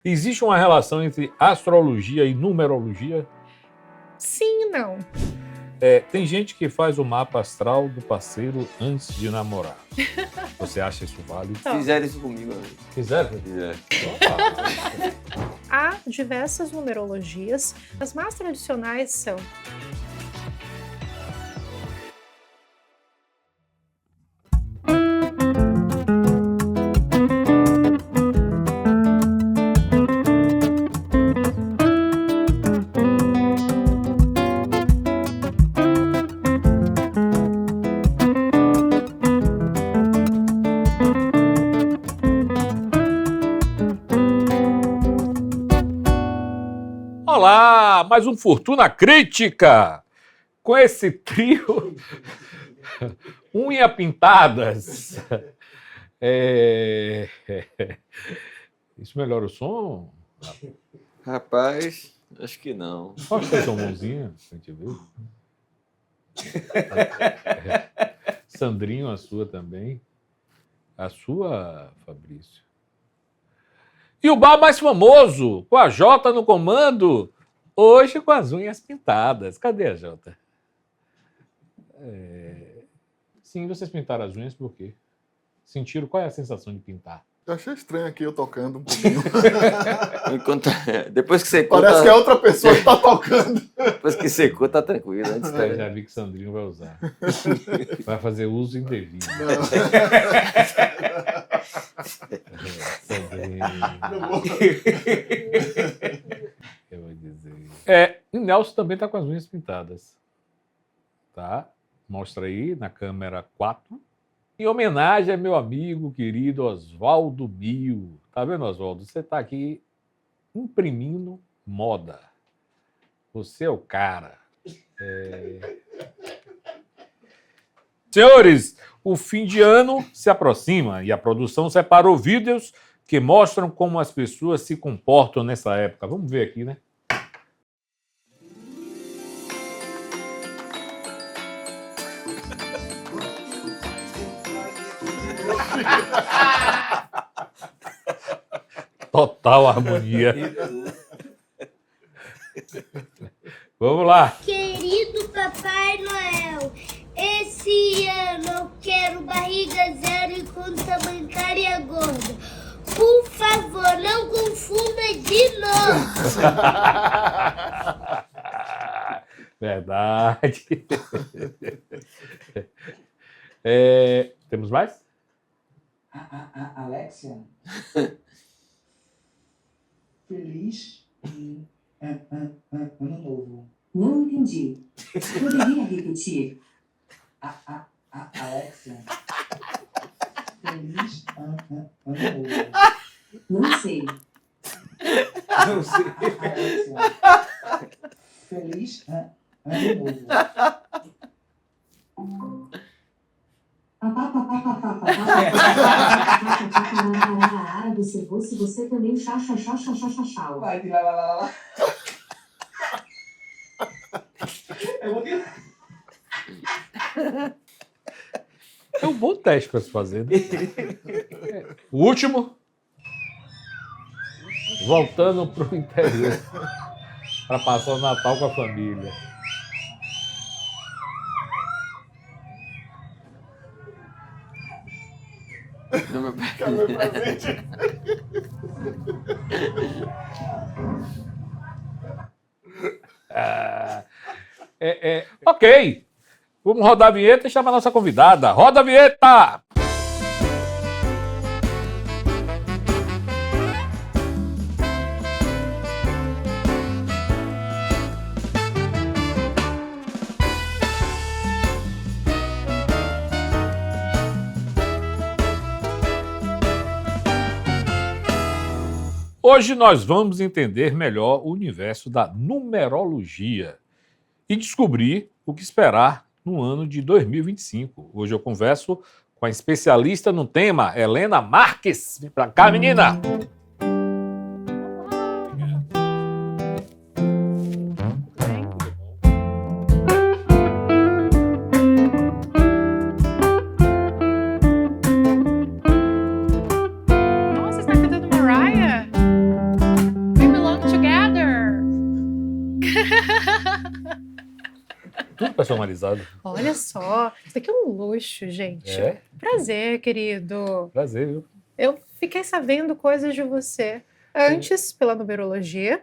Existe uma relação entre astrologia e numerologia? Sim e não. Tem gente que faz o mapa astral do parceiro antes de namorar. Você acha isso válido? Fizeram isso comigo. Fizeram? Fizeram. Há diversas numerologias. As mais tradicionais são Olá, mais um Fortuna Crítica, com esse trio, unha pintadas. Isso melhora o som? Rapaz, acho que não. Mostra aí sua mãozinha, pra gente ver. Sandrinho, a sua também. A sua, Fabrício. E o bar mais famoso, com a Jota no comando, hoje com as unhas pintadas. Cadê a Jota? Sim, vocês pintaram as unhas por quê? Sentiram? Qual é a sensação de pintar? Eu achei estranho aqui eu tocando um pouquinho. Depois que secou, Parece que é outra pessoa que tá tocando. Depois que secou, tá tranquilo. Antes Eu já vi que o Sandrinho vai usar. Vai fazer uso indevido. Sandrinho. Eu vou dizer. E Nelson também tá com as unhas pintadas. Tá? Mostra aí na câmera 4. Em homenagem a meu amigo querido Oswaldo Mil. Tá vendo, Oswaldo? Você tá aqui imprimindo moda. Você é o cara. Senhores, o fim de ano se aproxima e a produção separou vídeos que mostram como as pessoas se comportam nessa época. Vamos ver aqui, né? Total harmonia. Vamos lá. Querido Papai Noel, esse ano eu quero barriga zero e conta bancária gorda. Por favor, não confunda de novo. Verdade. Temos mais? Alexia. Feliz ano novo. Não entendi. Poderia repetir? Alexia. Feliz ano novo. Não sei. Não sei. Alexia. Feliz ano novo. Você também chá. Vai, lá. Eu vou ter... É um bom teste para se fazer, né? O último. Voltando para o interior. Para passar o Natal com a família. Cadê o presente? Ok. Vamos rodar a vinheta e chamar a nossa convidada. Roda a vinheta! Hoje nós vamos entender melhor o universo da numerologia e descobrir o que esperar no ano de 2025. Hoje eu converso com a especialista no tema, Helena Marques. Vem pra cá, menina! Nossa, você está cantando Mariah? personalizado. Olha só, isso aqui é um luxo, gente. É? Prazer, querido. Prazer, viu? Eu fiquei sabendo coisas de você antes pela numerologia,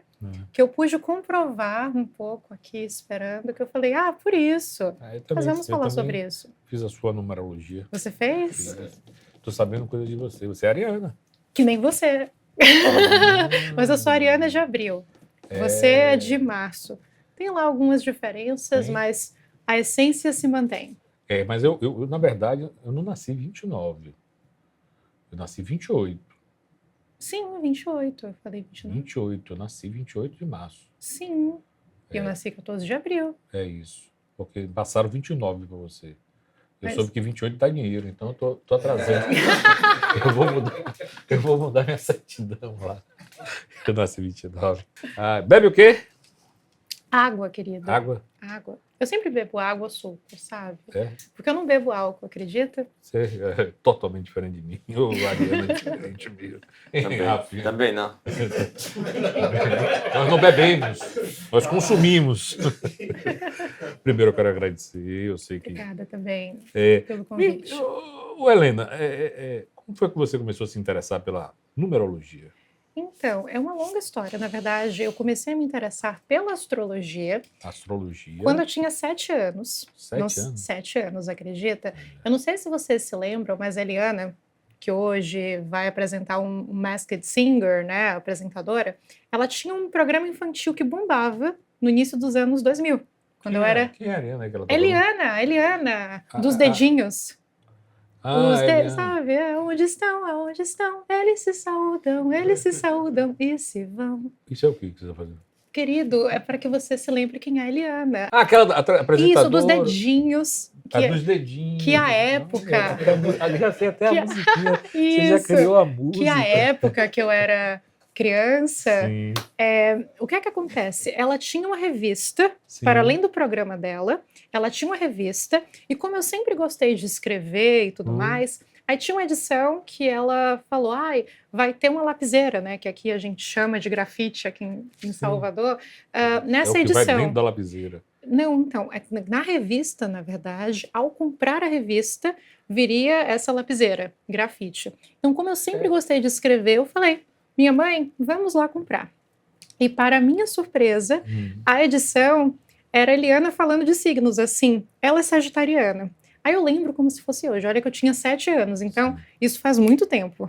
que eu pude comprovar um pouco aqui, esperando, que eu falei, por isso. Eu Mas vamos eu falar também sobre isso. Fiz a sua numerologia. Você fez? Tô sabendo coisa de você. Você é ariana. Que nem você. Mas eu sou ariana de abril. Você é de março. Tem lá algumas diferenças, Tem. mas a essência se mantém. Mas eu, na verdade, eu não nasci 29. Eu nasci 28. Sim, 28. Eu falei 29. 28. Eu nasci 28 de março. Sim. E eu nasci 14 de abril. É isso. Porque passaram 29 para você. Eu Mas- soube que 28 dá dinheiro, então eu tô atrasando. eu vou mudar minha certidão lá. Eu nasci 29. Bebe o quê? Água, querida. Água. Água. Eu sempre bebo água suco, sabe? É. Porque eu não bebo álcool, acredita? Você é totalmente diferente de mim. O Ariana é diferente mesmo. Rafinha. Também não. Nós não bebemos, nós consumimos. Primeiro eu quero agradecer, eu sei que... Obrigada também É, pelo convite. Helena, como foi que você começou a se interessar pela numerologia? Então, é uma longa história. Na verdade, eu comecei a me interessar pela astrologia Astrologia? quando eu tinha 7 anos. 7 anos? 7 anos, acredita? Eu não sei se vocês se lembram, mas a Eliana, que hoje vai apresentar um Masked Singer, né, apresentadora, ela tinha um programa infantil que bombava no início dos anos 2000. Quando eu era... Quem é a Ariana que ela tá falando? Eliana, dos dedinhos. Eliana. Sabe, aonde estão, eles se saudam e se vão. Isso é o que você está fazendo? Querido, é para que você se lembre quem é a Eliana. Aquela apresentadora. Isso, dos dedinhos. Dos dedinhos. Que a época... Eu já sei até a musiquinha. Você já Isso, criou a música. que a época que eu era criança, Sim, o que é que acontece? Ela tinha uma revista, sim. para além do programa dela, ela tinha uma revista, e como eu sempre gostei de escrever e tudo mais, aí tinha uma edição que ela falou, vai ter uma lapiseira, né, que aqui a gente chama de grafite aqui em Salvador, nessa É o que vai edição. dentro da lapiseira. Não, então, na revista, na verdade, ao comprar a revista, viria essa lapiseira, grafite. Então, como eu sempre gostei de escrever, eu falei, minha mãe, vamos lá comprar. E para minha surpresa, a edição era a Eliana falando de signos, assim, ela é sagitariana. Aí eu lembro como se fosse hoje, olha que eu tinha 7 anos, então isso faz muito tempo.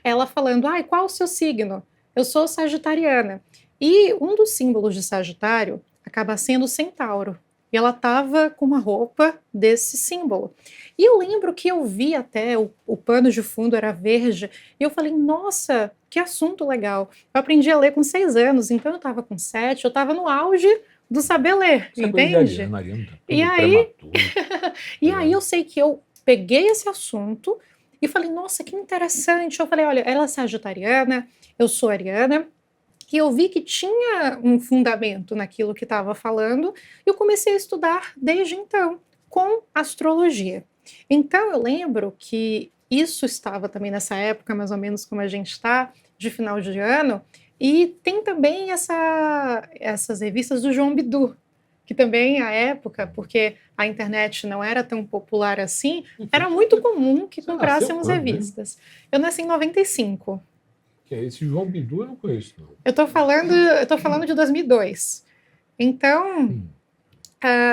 Ela falando, qual o seu signo? Eu sou sagitariana. E um dos símbolos de Sagitário acaba sendo o centauro. E ela estava com uma roupa desse símbolo. E eu lembro que eu vi até, o pano de fundo era verde, e eu falei, nossa, que assunto legal. Eu aprendi a ler com 6 anos, então eu estava com 7, eu estava no auge do saber ler, Isso é coisa de entende? Ariana tá E tudo aí- prematuro. E aí eu sei que eu peguei esse assunto e falei, nossa, que interessante. Eu falei, olha, ela é sagitariana, eu sou ariana, e eu vi que tinha um fundamento naquilo que estava falando, e eu comecei a estudar desde então, com astrologia. Então eu lembro que isso estava também nessa época, mais ou menos como a gente está, de final de ano, e tem também essas revistas do João Bidu, que também, à época, porque a internet não era tão popular assim, era muito comum que Você comprássemos nasceu quando, né? revistas. Eu nasci em 95. Que é esse João Bidu, eu não conheço, não. Eu tô falando de 2002. Então,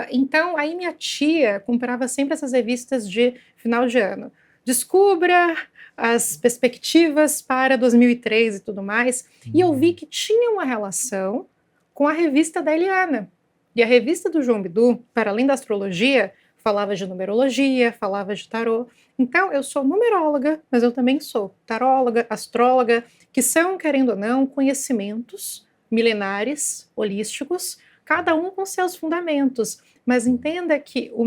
então, aí minha tia comprava sempre essas revistas de final de ano. Descubra as perspectivas para 2003 e tudo mais. E eu vi que tinha uma relação com a revista da Eliana. E a revista do João Bidu, para além da astrologia, falava de numerologia, falava de tarô. Então, eu sou numeróloga, mas eu também sou taróloga, astróloga, que são, querendo ou não, conhecimentos milenares, holísticos, cada um com seus fundamentos. Mas entenda que o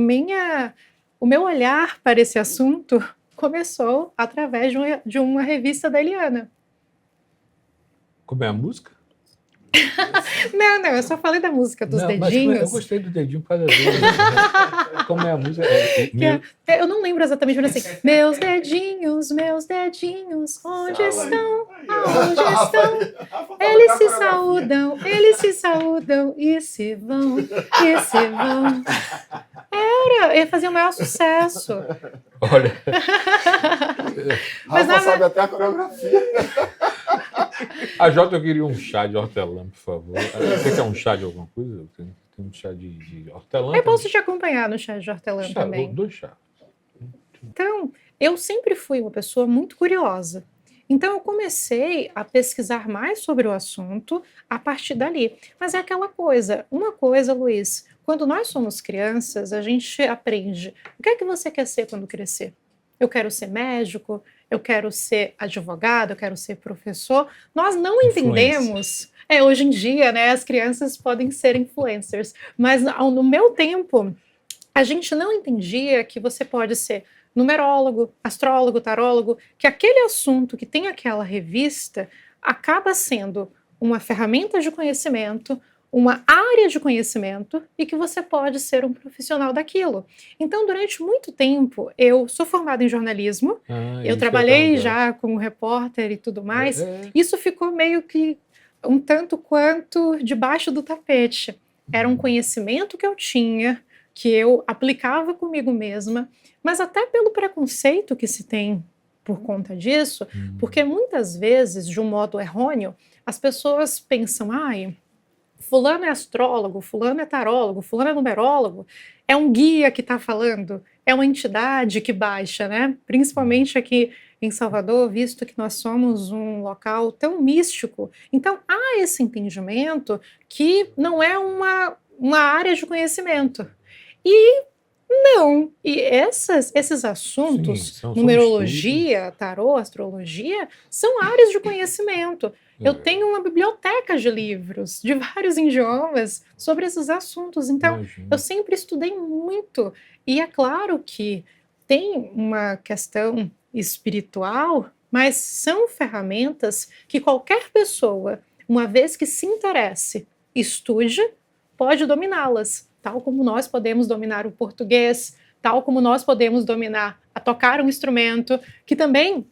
meu olhar para esse assunto começou através de uma revista da Eliana. Como é a música? Não, eu só falei da música dos Não, mas eu dedinhos. gostei do dedinho por causa dele. Como é a música? Eu não lembro exatamente, mas assim, meus dedinhos, onde estão? Aonde estão? Eles se saudam e se vão. Ia fazer o maior sucesso. Olha, Mas Rafa sabe até a coreografia. a Jota, eu queria um chá de hortelã, por favor. Você quer um chá de alguma coisa? Tem um chá de hortelã? Eu posso te acompanhar no chá de hortelã também. 2 chás. Então, eu sempre fui uma pessoa muito curiosa. Então, eu comecei a pesquisar mais sobre o assunto a partir dali. Mas é aquela coisa, uma coisa, Luiz, quando nós somos crianças, a gente aprende. O que é que você quer ser quando crescer? Eu quero ser médico, eu quero ser advogado, eu quero ser professor. Nós não entendemos. Hoje em dia, né, as crianças podem ser influencers. Mas no meu tempo, a gente não entendia que você pode ser numerólogo, astrólogo, tarólogo, que aquele assunto que tem aquela revista acaba sendo uma ferramenta de conhecimento, uma área de conhecimento e que você pode ser um profissional daquilo. Então, durante muito tempo, eu sou formada em jornalismo, eu trabalhei já como repórter e tudo mais. Isso ficou meio que um tanto quanto debaixo do tapete. Era um conhecimento que eu tinha, que eu aplicava comigo mesma, mas até pelo preconceito que se tem por conta disso, porque muitas vezes, de um modo errôneo, as pessoas pensam, fulano é astrólogo, fulano é tarólogo, fulano é numerólogo, é um guia que está falando, é uma entidade que baixa, né? Principalmente aqui em Salvador, visto que nós somos um local tão místico. Então, há esse entendimento que não é uma área de conhecimento. E esses assuntos, numerologia, tarô, astrologia, são áreas de conhecimento. Eu tenho uma biblioteca de livros de vários idiomas sobre esses assuntos. Então, eu sempre estudei muito. E é claro que tem uma questão espiritual, mas são ferramentas que qualquer pessoa, uma vez que se interesse, estude, pode dominá-las. Tal como nós podemos dominar o português, tal como nós podemos dominar a tocar um instrumento, que também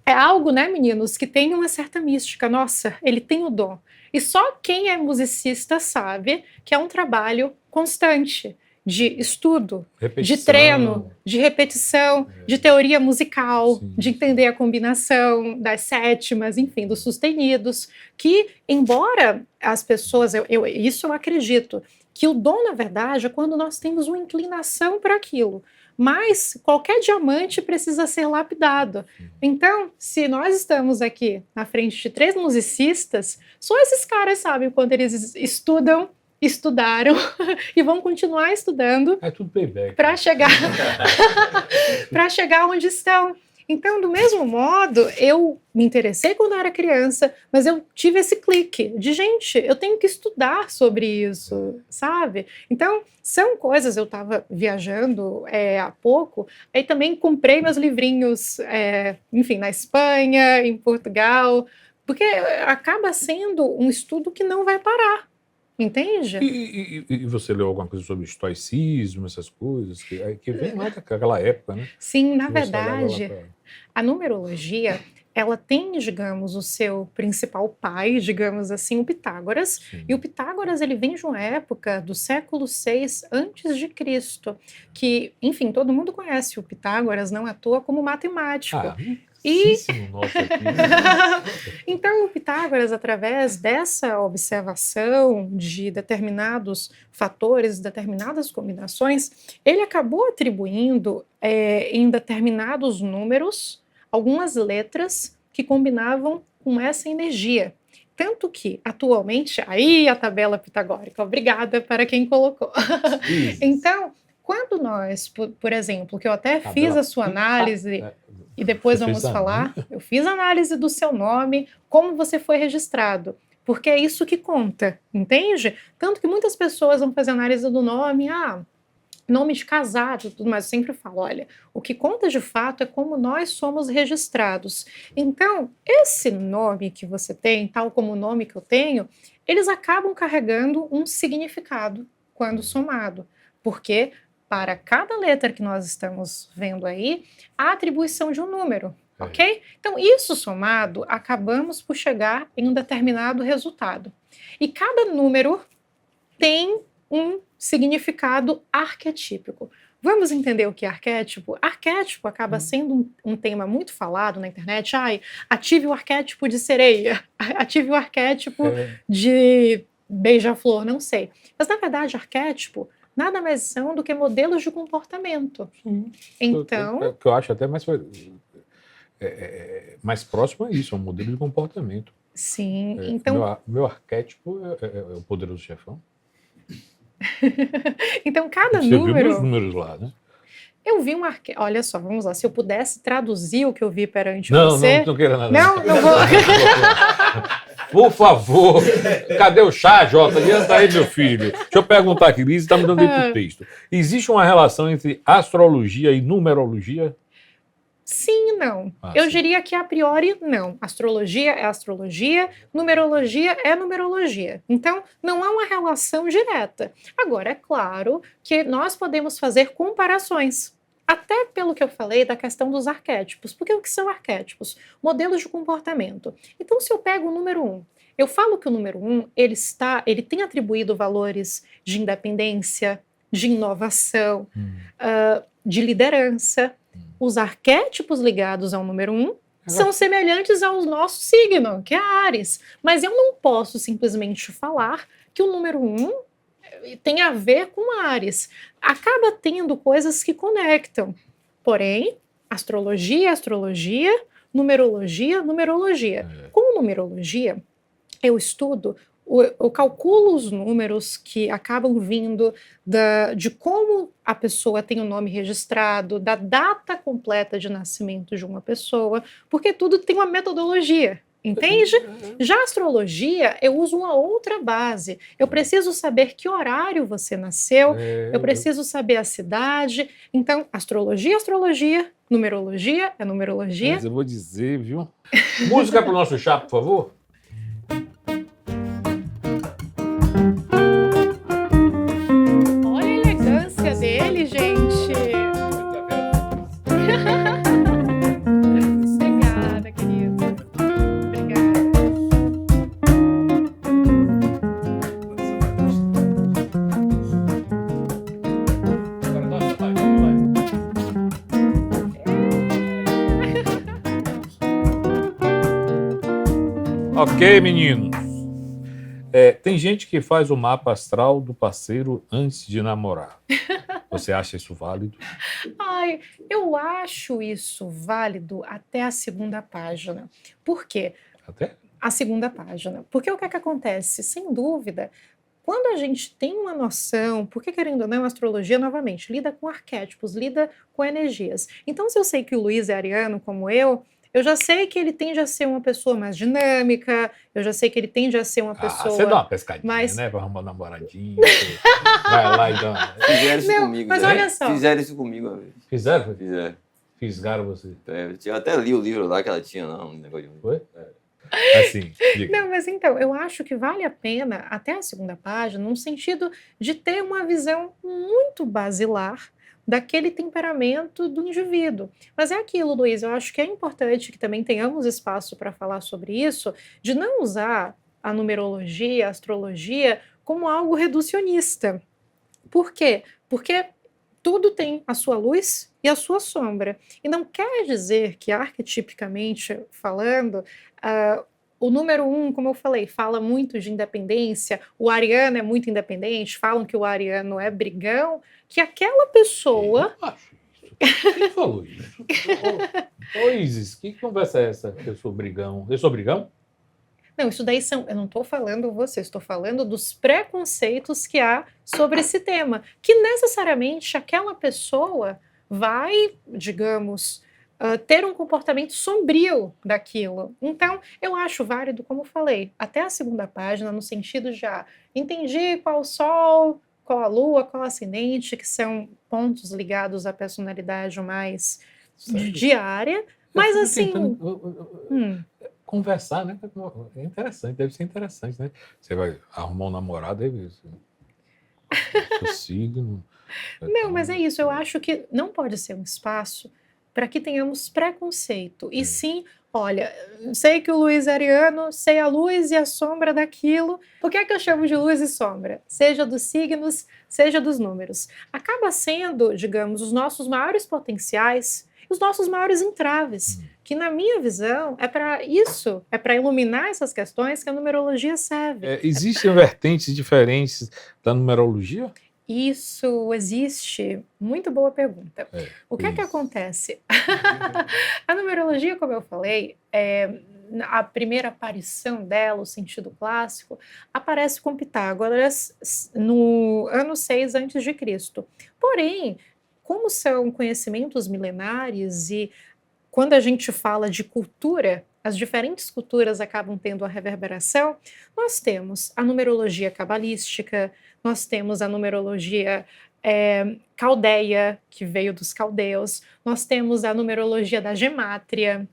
é algo, né, meninos, que tem uma certa mística. Nossa, ele tem o dom. E só quem é musicista sabe que é um trabalho constante de estudo, de treino, de repetição, de teoria musical, de entender a combinação das sétimas, enfim, dos sustenidos, que, embora as pessoas, isso eu acredito, que o dom, na verdade, é quando nós temos uma inclinação para aquilo. Mas qualquer diamante precisa ser lapidado. Então, se nós estamos aqui na frente de 3 musicistas, só esses caras sabem o quanto eles estudaram e vão continuar estudando para chegar onde estão. Então, do mesmo modo, eu me interessei quando eu era criança, mas eu tive esse clique de, gente, eu tenho que estudar sobre isso, sabe? Então, são coisas, eu estava viajando há pouco, aí também comprei meus livrinhos, enfim, na Espanha, em Portugal, porque acaba sendo um estudo que não vai parar. Entende? E você leu alguma coisa sobre estoicismo, essas coisas, que vem lá daquela época, né? Sim, na verdade, a numerologia, ela tem, digamos, o seu principal pai, digamos assim, o Pitágoras. Sim. E o Pitágoras, ele vem de uma época do século VI a.C., que, enfim, todo mundo conhece o Pitágoras, não à toa, como matemático. Então, o Pitágoras, através dessa observação de determinados fatores, determinadas combinações, ele acabou atribuindo em determinados números algumas letras que combinavam com essa energia. Tanto que, atualmente, aí a tabela pitagórica, obrigada para quem colocou. Então, quando nós, por exemplo, que eu até fiz a sua análise, e depois vamos falar, eu fiz a análise do seu nome, como você foi registrado, porque é isso que conta, entende? Tanto que muitas pessoas vão fazer análise do nome, nome de casado, tudo mais, eu sempre falo, olha, o que conta de fato é como nós somos registrados. Então, esse nome que você tem, tal como o nome que eu tenho, eles acabam carregando um significado quando somado, porque para cada letra que nós estamos vendo aí, há atribuição de um número, ok? Então, isso somado, acabamos por chegar em um determinado resultado. E cada número tem um significado arquetípico. Vamos entender o que é arquétipo? Arquétipo acaba sendo um tema muito falado na internet. Ai, ative o arquétipo de sereia, ative o arquétipo de beija-flor, não sei. Mas, na verdade, arquétipo nada mais são do que modelos de comportamento. Então... O que eu acho até mais próximo é isso, é um modelo de comportamento. Sim, então... Meu arquétipo é o poderoso chefão. Então, cada Você número... viu meus números lá, né? Eu vi um arquétipo... Olha só, vamos lá. Se eu pudesse traduzir o que eu vi perante Não, você... não queira nada. Não vou... Por favor, cadê o chá, Jota? Adianta aí, meu filho. Deixa eu perguntar aqui, Liz está me dando aí pro texto. Existe uma relação entre astrologia e numerologia? Sim e não. Eu sim. diria que a priori não. Astrologia é astrologia, numerologia é numerologia. Então, não há uma relação direta. Agora, é claro que nós podemos fazer comparações. Até pelo que eu falei da questão dos arquétipos. Porque o que são arquétipos? Modelos de comportamento. Então, se eu pego o número 1, eu falo que o número 1, ele tem atribuído valores de independência, de inovação, de liderança. Os arquétipos ligados ao número 1 são semelhantes ao nosso signo, que é Áries. Mas eu não posso simplesmente falar que o número 1 tem a ver com Áries. Acaba tendo coisas que conectam. Porém, astrologia é astrologia, numerologia, numerologia. Com numerologia, eu estudo, eu calculo os números que acabam vindo de como a pessoa tem o nome registrado, da data completa de nascimento de uma pessoa, porque tudo tem uma metodologia. Entende? Já a astrologia, eu uso uma outra base. Eu preciso saber que horário você nasceu, eu preciso saber a cidade. Então, astrologia é astrologia, numerologia é numerologia. Mas eu vou dizer, viu? Música para o nosso chá, por favor. Olha a elegância dele, gente. Obrigada, querido. Obrigada. Ok, meninos. Tem gente que faz o mapa astral do parceiro antes de namorar. Você acha isso válido? Ai, eu acho isso válido até a segunda página. Por quê? Até? A segunda página. Porque o que é que acontece? Sem dúvida, quando a gente tem uma noção, porque querendo ou não, a astrologia, novamente, lida com arquétipos, lida com energias. Então, se eu sei que o Luiz é ariano, como eu já sei que ele tende a ser uma pessoa mais dinâmica, eu já sei que ele tende a ser uma pessoa... Você dá uma pescadinha, né? Pra arrumar um namoradinho. Vai lá e dá... Fizeram isso Não, comigo. mas né? olha só. Fizeram isso comigo uma vez. Fizeram? Fizeram. Fisgaram você. Eu até li o livro lá que ela tinha, não, um negócio de... Foi? Assim, diga. Não, mas então, eu acho que vale a pena, até a segunda página, no sentido de ter uma visão muito basilar daquele temperamento do indivíduo. Mas é aquilo, Luiz, eu acho que é importante que também tenhamos espaço para falar sobre isso, de não usar a numerologia, a astrologia, como algo reducionista. Por quê? Porque tudo tem a sua luz e a sua sombra. E não quer dizer que, arquetipicamente falando, o número 1, como eu falei, fala muito de independência, o ariano é muito independente, falam que o ariano é brigão, que aquela pessoa... Eu acho isso. Quem falou isso? Ô Isis, que conversa é essa? Eu sou brigão. Eu sou brigão? Não, isso daí são... Eu não estou falando você, estou falando dos preconceitos que há sobre esse tema, que necessariamente aquela pessoa vai, digamos... ter um comportamento sombrio daquilo. Então, eu acho válido, como eu falei, até a segunda página, no sentido de entendi qual sol, qual a lua, qual ascendente, que são pontos ligados à personalidade mais Sério? diária. Mas Eu fico assim, tentando, conversar, né? É interessante, deve ser interessante, né? Você vai arrumar um namorado, aí isso. O signo. não, mas é isso. Eu acho que não pode ser um espaço para que tenhamos preconceito. E sim, olha, sei que o Luiz é ariano, sei a luz e a sombra daquilo. Por que é que eu chamo de luz e sombra? Seja dos signos, seja dos números. Acaba sendo, digamos, os nossos maiores potenciais, os nossos maiores entraves. Que, na minha visão, é para isso, é para iluminar essas questões que a numerologia serve. Existem vertentes diferentes da numerologia? Isso existe? Muito boa pergunta. O que é que isso. acontece? A numerologia, como eu falei, a primeira aparição dela, o sentido clássico, aparece com Pitágoras no ano 6 a.C. Porém, como são conhecimentos milenares e quando a gente fala de cultura, as diferentes culturas acabam tendo a reverberação, nós temos a numerologia cabalística, nós temos a numerologia caldeia, que veio dos caldeus, nós temos a numerologia da gemátria,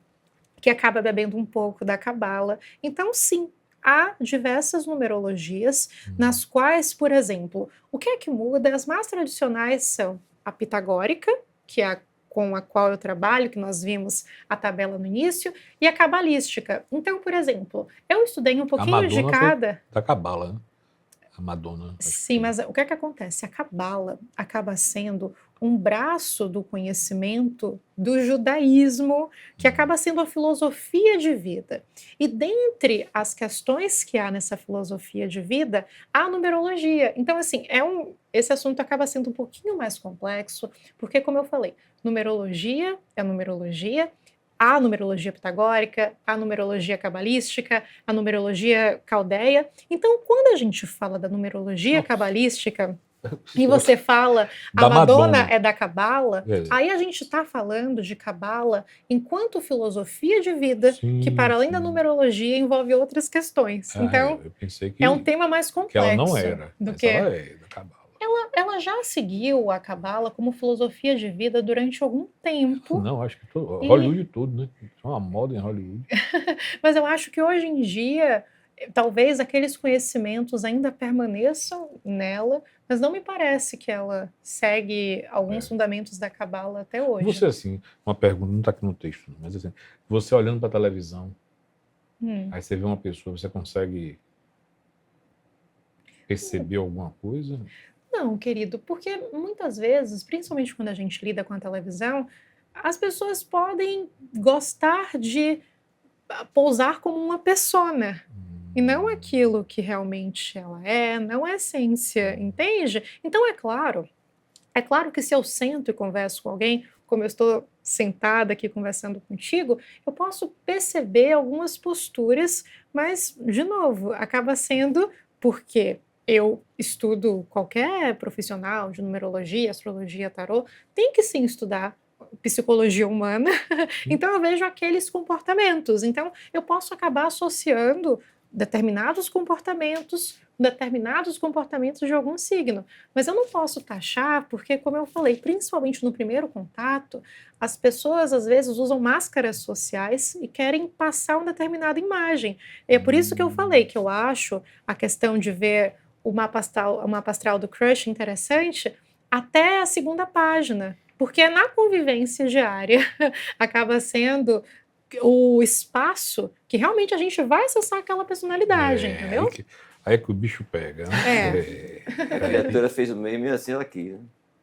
que acaba bebendo um pouco da cabala. Então, sim, há diversas numerologias nas quais, por exemplo, o que é que muda? As mais tradicionais são a pitagórica, que é com a qual eu trabalho, que nós vimos a tabela no início, e a cabalística. Então, por exemplo, eu estudei um pouquinho de cada... Da cabala, né? A Madonna. Sim, mas o que é que acontece? A cabala acaba sendo um braço do conhecimento do judaísmo, que acaba sendo a filosofia de vida. E dentre as questões que há nessa filosofia de vida, há a numerologia. Então, assim, esse assunto acaba sendo um pouquinho mais complexo, porque, como eu falei, numerologia é numerologia, há a numerologia pitagórica, a numerologia cabalística, a numerologia caldeia. Então, quando a gente fala da numerologia cabalística, e você fala a Da Madonna Madonna. é da cabala, aí a gente está falando de cabala enquanto filosofia de vida, Sim, que para além da sim. numerologia envolve outras questões. Então, eu pensei que, é um tema mais complexo. que ela não era, do mas que ela é da cabala. ela já seguiu a cabala como filosofia de vida durante algum tempo. Não, acho que Hollywood todo, né? É uma moda em Hollywood. Mas eu acho que hoje em dia, talvez aqueles conhecimentos ainda permaneçam nela, mas não me parece que ela segue alguns fundamentos da cabala até hoje. Você, assim, uma pergunta, não está aqui no texto, mas assim, você olhando para a televisão, aí você vê uma pessoa, você consegue perceber alguma coisa? Não, querido, porque muitas vezes, principalmente quando a gente lida com a televisão, as pessoas podem gostar de pousar como uma persona. E não aquilo que realmente ela é, não é essência, entende? Então é claro que se eu sento e converso com alguém, como eu estou sentada aqui conversando contigo, eu posso perceber algumas posturas, mas, de novo, acaba sendo porque eu estudo qualquer profissional de numerologia, astrologia, tarô, tem que sim estudar psicologia humana, então eu vejo aqueles comportamentos. Então eu posso acabar associando determinados comportamentos de algum signo. Mas eu não posso taxar, porque, como eu falei, principalmente no primeiro contato, as pessoas às vezes usam máscaras sociais e querem passar uma determinada imagem. E é por isso que eu falei que eu acho a questão de ver o mapa astral do crush interessante até a segunda página, porque na convivência diária acaba sendo o espaço que realmente a gente vai acessar aquela personalidade, entendeu? Aí que o bicho pega, né? A criatura fez o meio, mesmo assim ela quis.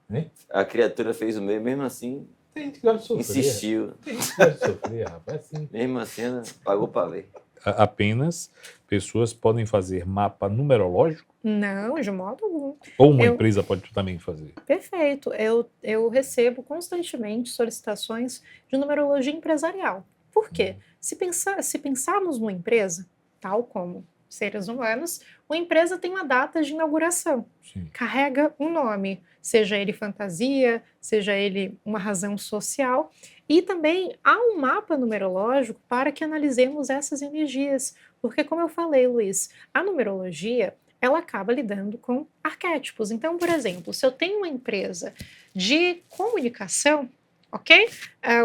Né? Hein? A criatura fez o meio, mesmo assim Tem gente que gosta de sofrer. insistiu. Tem gente que gosta de sofrer, rapaz. Assim. Mesmo assim ela pagou para ver. Apenas pessoas podem fazer mapa numerológico? Não, de modo algum. Ou uma empresa pode também fazer? Perfeito. Eu recebo constantemente solicitações de numerologia empresarial. Por quê? Se pensarmos numa empresa, tal como seres humanos, uma empresa tem uma data de inauguração. Sim. Carrega um nome, seja ele fantasia, seja ele uma razão social. E também há um mapa numerológico para que analisemos essas energias. Porque, como eu falei, Luiz, a numerologia ela acaba lidando com arquétipos. Então, por exemplo, se eu tenho uma empresa de comunicação, ok?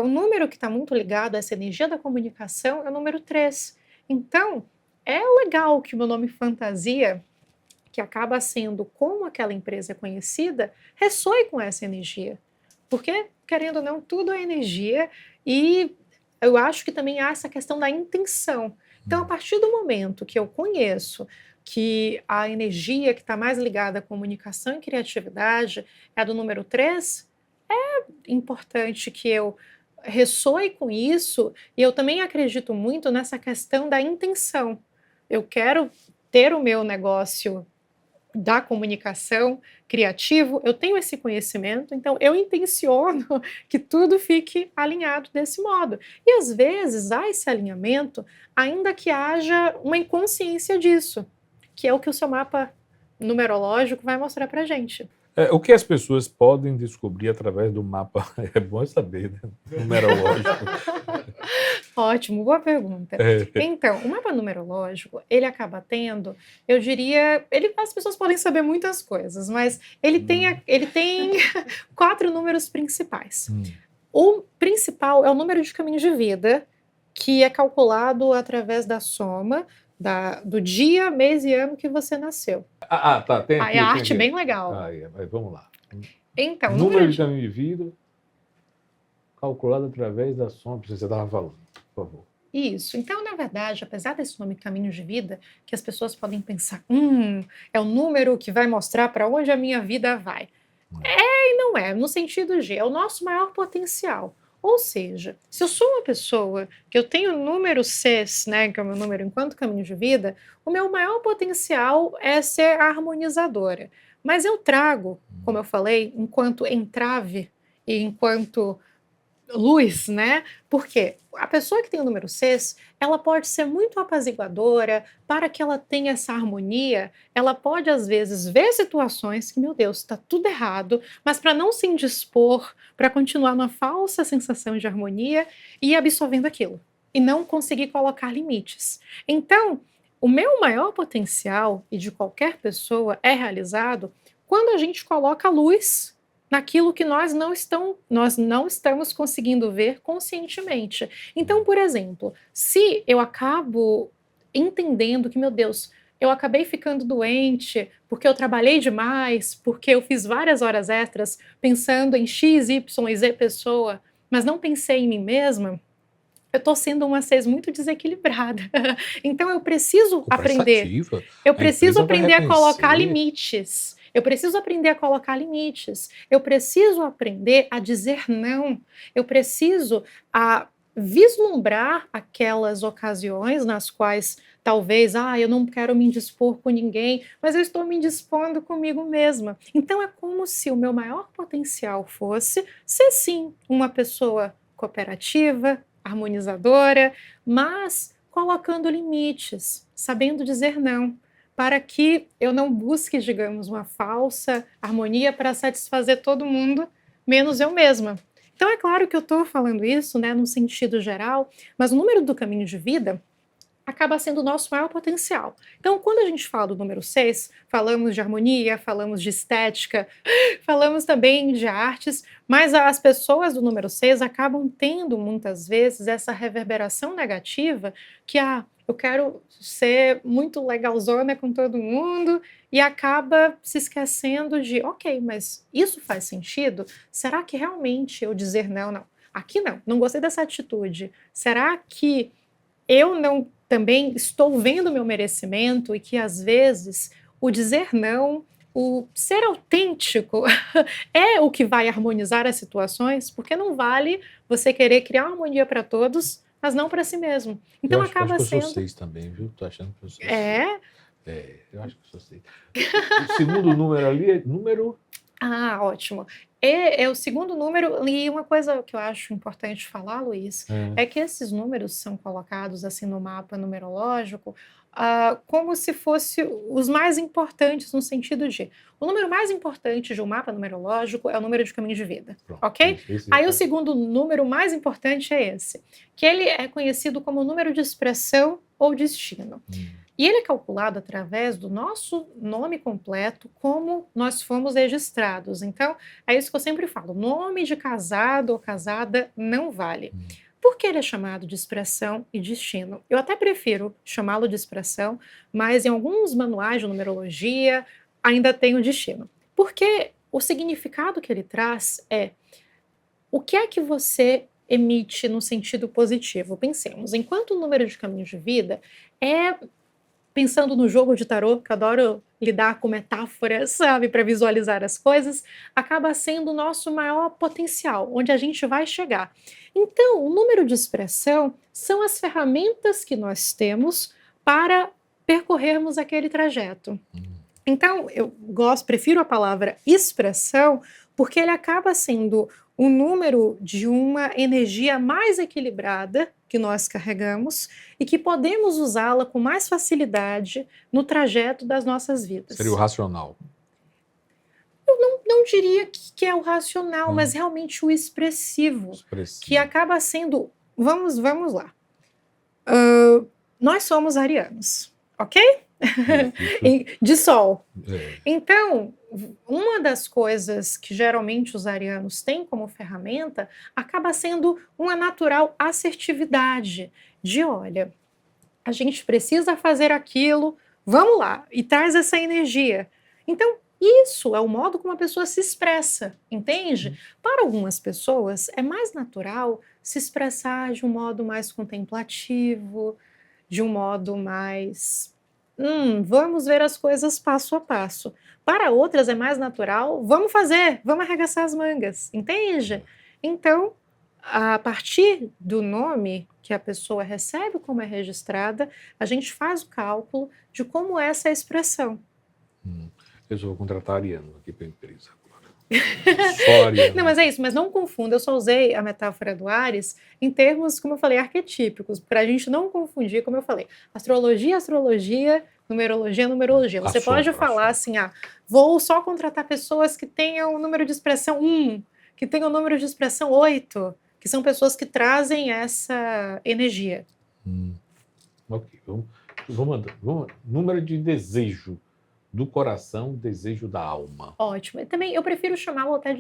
O número que está muito ligado a essa energia da comunicação é o número 3. Então, é legal que o meu nome fantasia, que acaba sendo como aquela empresa é conhecida, ressoe com essa energia. Porque, querendo ou não, tudo é energia e eu acho que também há essa questão da intenção. Então, a partir do momento que eu conheço que a energia que está mais ligada à comunicação e criatividade é a do número 3, é importante que eu ressoe com isso e eu também acredito muito nessa questão da intenção. Eu quero ter o meu negócio da comunicação criativo, eu tenho esse conhecimento, então eu intenciono que tudo fique alinhado desse modo. E às vezes há esse alinhamento, ainda que haja uma inconsciência disso, que é o que o seu mapa numerológico vai mostrar pra gente. O que as pessoas podem descobrir através do mapa? É bom saber, né? Numerológico. Ótimo, boa pergunta. Então, o mapa numerológico, ele acaba tendo, eu diria, as pessoas podem saber muitas coisas, mas ele tem 4 números principais. O principal é o número de caminho de vida, que é calculado através da soma do dia, mês e ano que você nasceu. Tá. Tem aqui, É a tem arte aqui. bem legal. Mas vamos lá. Então, Número de caminho de vida calculado através da soma que você estava falando, por favor. Isso. Então, na verdade, apesar desse nome caminho de vida, que as pessoas podem pensar, é o número que vai mostrar para onde a minha vida vai. E não é, no sentido de, é o nosso maior potencial. Ou seja, se eu sou uma pessoa que eu tenho o número 6, né, que é o meu número enquanto caminho de vida, o meu maior potencial é ser harmonizadora. Mas eu trago, como eu falei, enquanto entrave e enquanto luz, né? Porque a pessoa que tem o número 6, ela pode ser muito apaziguadora, para que ela tenha essa harmonia, ela pode às vezes ver situações que, meu Deus, está tudo errado, mas para não se indispor, para continuar numa falsa sensação de harmonia e ir absorvendo aquilo, e não conseguir colocar limites. Então, o meu maior potencial, e de qualquer pessoa, é realizado quando a gente coloca luz naquilo que nós não estamos conseguindo ver conscientemente. Então, por exemplo, se eu acabo entendendo que, meu Deus, eu acabei ficando doente porque eu trabalhei demais, porque eu fiz várias horas extras pensando em X, Y e Z pessoa, mas não pensei em mim mesma, eu estou sendo uma 6 muito desequilibrada. Então eu preciso aprender. Eu preciso aprender a colocar limites. Eu preciso aprender a colocar limites. Eu preciso aprender a dizer não. Eu preciso vislumbrar aquelas ocasiões nas quais talvez, eu não quero me indispor com ninguém, mas eu estou me indispondo comigo mesma. Então é como se o meu maior potencial fosse ser sim uma pessoa cooperativa, harmonizadora, mas colocando limites, sabendo dizer não, para que eu não busque, digamos, uma falsa harmonia para satisfazer todo mundo, menos eu mesma. Então é claro que eu estou falando isso, né, no sentido geral, mas o número do caminho de vida acaba sendo o nosso maior potencial. Então, quando a gente fala do número 6, falamos de harmonia, falamos de estética, falamos também de artes, mas as pessoas do número 6 acabam tendo, muitas vezes, essa reverberação negativa que, eu quero ser muito legalzona com todo mundo e acaba se esquecendo de, ok, mas isso faz sentido? Será que realmente eu dizer não? Aqui não gostei dessa atitude. Será que eu não também estou vendo meu merecimento e que, às vezes, o dizer não, o ser autêntico é o que vai harmonizar as situações, porque não vale você querer criar uma harmonia para todos, mas não para si mesmo. Então acaba sendo... Eu sou 6 também, viu? Tô achando que eu sou 6. Eu acho que eu sou 6. O segundo número ali é número... ótimo. É o segundo número, e uma coisa que eu acho importante falar, Luiz, é que esses números são colocados assim no mapa numerológico como se fossem os mais importantes, no sentido de, o número mais importante de um mapa numerológico é o número de caminho de vida, ok? Aí o segundo número mais importante é esse, que ele é conhecido como número de expressão ou destino. E ele é calculado através do nosso nome completo, como nós fomos registrados. Então, é isso que eu sempre falo: nome de casado ou casada não vale. Por que ele é chamado de expressão e destino? Eu até prefiro chamá-lo de expressão, mas em alguns manuais de numerologia ainda tem o destino. Porque o significado que ele traz é o que é que você emite no sentido positivo. Pensemos, enquanto o número de caminhos de vida é, pensando no jogo de tarô, que eu adoro lidar com metáforas, sabe, para visualizar as coisas, acaba sendo o nosso maior potencial, onde a gente vai chegar. Então, o número de expressão são as ferramentas que nós temos para percorrermos aquele trajeto. Então, eu prefiro a palavra expressão, porque ele acaba sendo o número de uma energia mais equilibrada que nós carregamos e que podemos usá-la com mais facilidade no trajeto das nossas vidas. Seria o racional. Não diria que é o racional, mas realmente o expressivo, que acaba sendo... Vamos lá. Nós somos arianos, ok? De Sol. Então, uma das coisas que geralmente os arianos têm como ferramenta acaba sendo uma natural assertividade de, olha, a gente precisa fazer aquilo, vamos lá, e traz essa energia. Então, isso é o modo como a pessoa se expressa, entende? Para algumas pessoas, é mais natural se expressar de um modo mais contemplativo, de um modo mais... vamos ver as coisas passo a passo. Para outras é mais natural, vamos fazer, vamos arregaçar as mangas, entende? Então, a partir do nome que a pessoa recebe como é registrada, a gente faz o cálculo de como é essa expressão. Eu vou contratar ariano aqui para a empresa agora. Só ariano. Não, mas é isso, mas não confunda, eu só usei a metáfora do Áries em termos, como eu falei, arquetípicos, para a gente não confundir, como eu falei, astrologia, numerologia, numerologia. Você pode falar assim, vou só contratar pessoas que tenham o número de expressão 1, que tenham o número de expressão 8, que são pessoas que trazem essa energia. Ok, vamos. Número de desejo do coração, desejo da alma. Ótimo. E também eu prefiro chamá-lo até